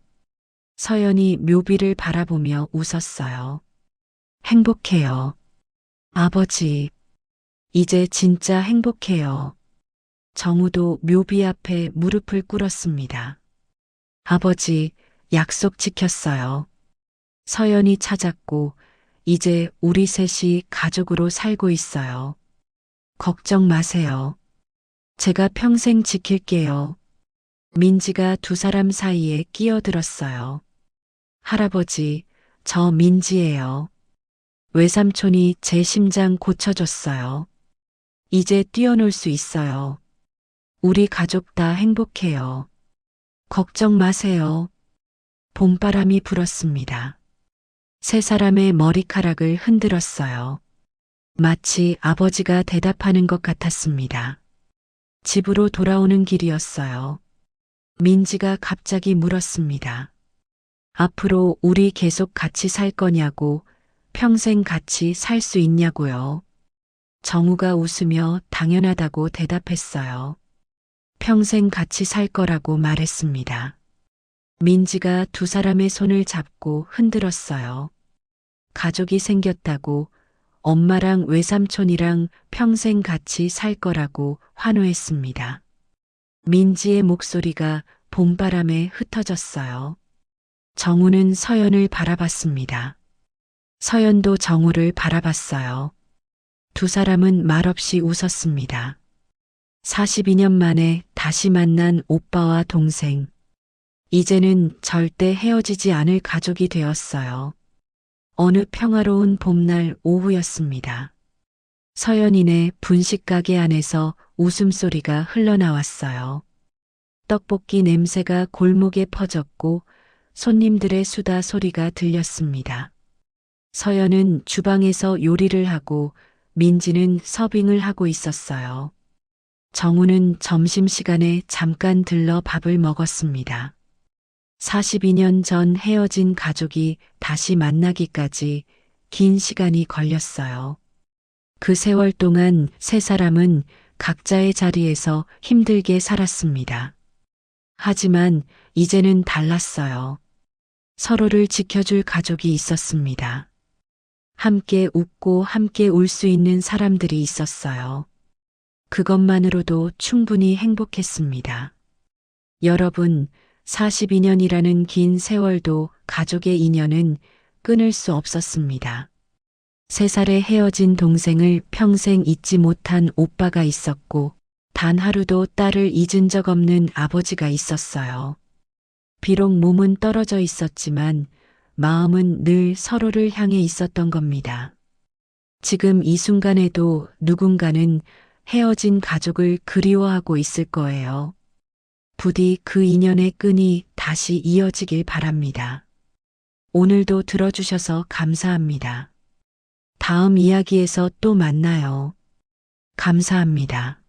서연이 묘비를 바라보며 웃었어요. 행복해요. 아버지, 이제 진짜 행복해요. 정우도 묘비 앞에 무릎을 꿇었습니다. 아버지, 약속 지켰어요. 서연이 찾았고, 이제 우리 셋이 가족으로 살고 있어요. 걱정 마세요. 제가 평생 지킬게요. 민지가 2사람 사이에 끼어들었어요. 할아버지, 저 민지예요. 외삼촌이 제 심장 고쳐줬어요. 이제 뛰어놀 수 있어요. 우리 가족 다 행복해요. 걱정 마세요. 봄바람이 불었습니다. 세 사람의 머리카락을 흔들었어요. 마치 아버지가 대답하는 것 같았습니다. 집으로 돌아오는 길이었어요. 민지가 갑자기 물었습니다. 앞으로 우리 계속 같이 살 거냐고, 평생 같이 살 수 있냐고요. 정우가 웃으며 당연하다고 대답했어요. 평생 같이 살 거라고 말했습니다. 민지가 2사람의 손을 잡고 흔들었어요. 가족이 생겼다고, 엄마랑 외삼촌이랑 평생 같이 살 거라고 환호했습니다. 민지의 목소리가 봄바람에 흩어졌어요. 정우는 서연을 바라봤습니다. 서연도 정우를 바라봤어요. 2사람은 말없이 웃었습니다. 42년 만에 다시 만난 오빠와 동생. 이제는 절대 헤어지지 않을 가족이 되었어요. 어느 평화로운 봄날 오후였습니다. 서연이네 분식 가게 안에서 웃음소리가 흘러나왔어요. 떡볶이 냄새가 골목에 퍼졌고 손님들의 수다 소리가 들렸습니다. 서연은 주방에서 요리를 하고 민지는 서빙을 하고 있었어요. 정우는 점심시간에 잠깐 들러 밥을 먹었습니다. 42년 전 헤어진 가족이 다시 만나기까지 긴 시간이 걸렸어요. 그 세월 동안 세 사람은 각자의 자리에서 힘들게 살았습니다. 하지만 이제는 달랐어요. 서로를 지켜줄 가족이 있었습니다. 함께 웃고 함께 울 수 있는 사람들이 있었어요. 그것만으로도 충분히 행복했습니다. 여러분, 42년이라는 긴 세월도 가족의 인연은 끊을 수 없었습니다. 3살에 헤어진 동생을 평생 잊지 못한 오빠가 있었고, 단 하루도 딸을 잊은 적 없는 아버지가 있었어요. 비록 몸은 떨어져 있었지만 마음은 늘 서로를 향해 있었던 겁니다. 지금 이 순간에도 누군가는 헤어진 가족을 그리워하고 있을 거예요. 부디 그 인연의 끈이 다시 이어지길 바랍니다. 오늘도 들어주셔서 감사합니다. 다음 이야기에서 또 만나요. 감사합니다.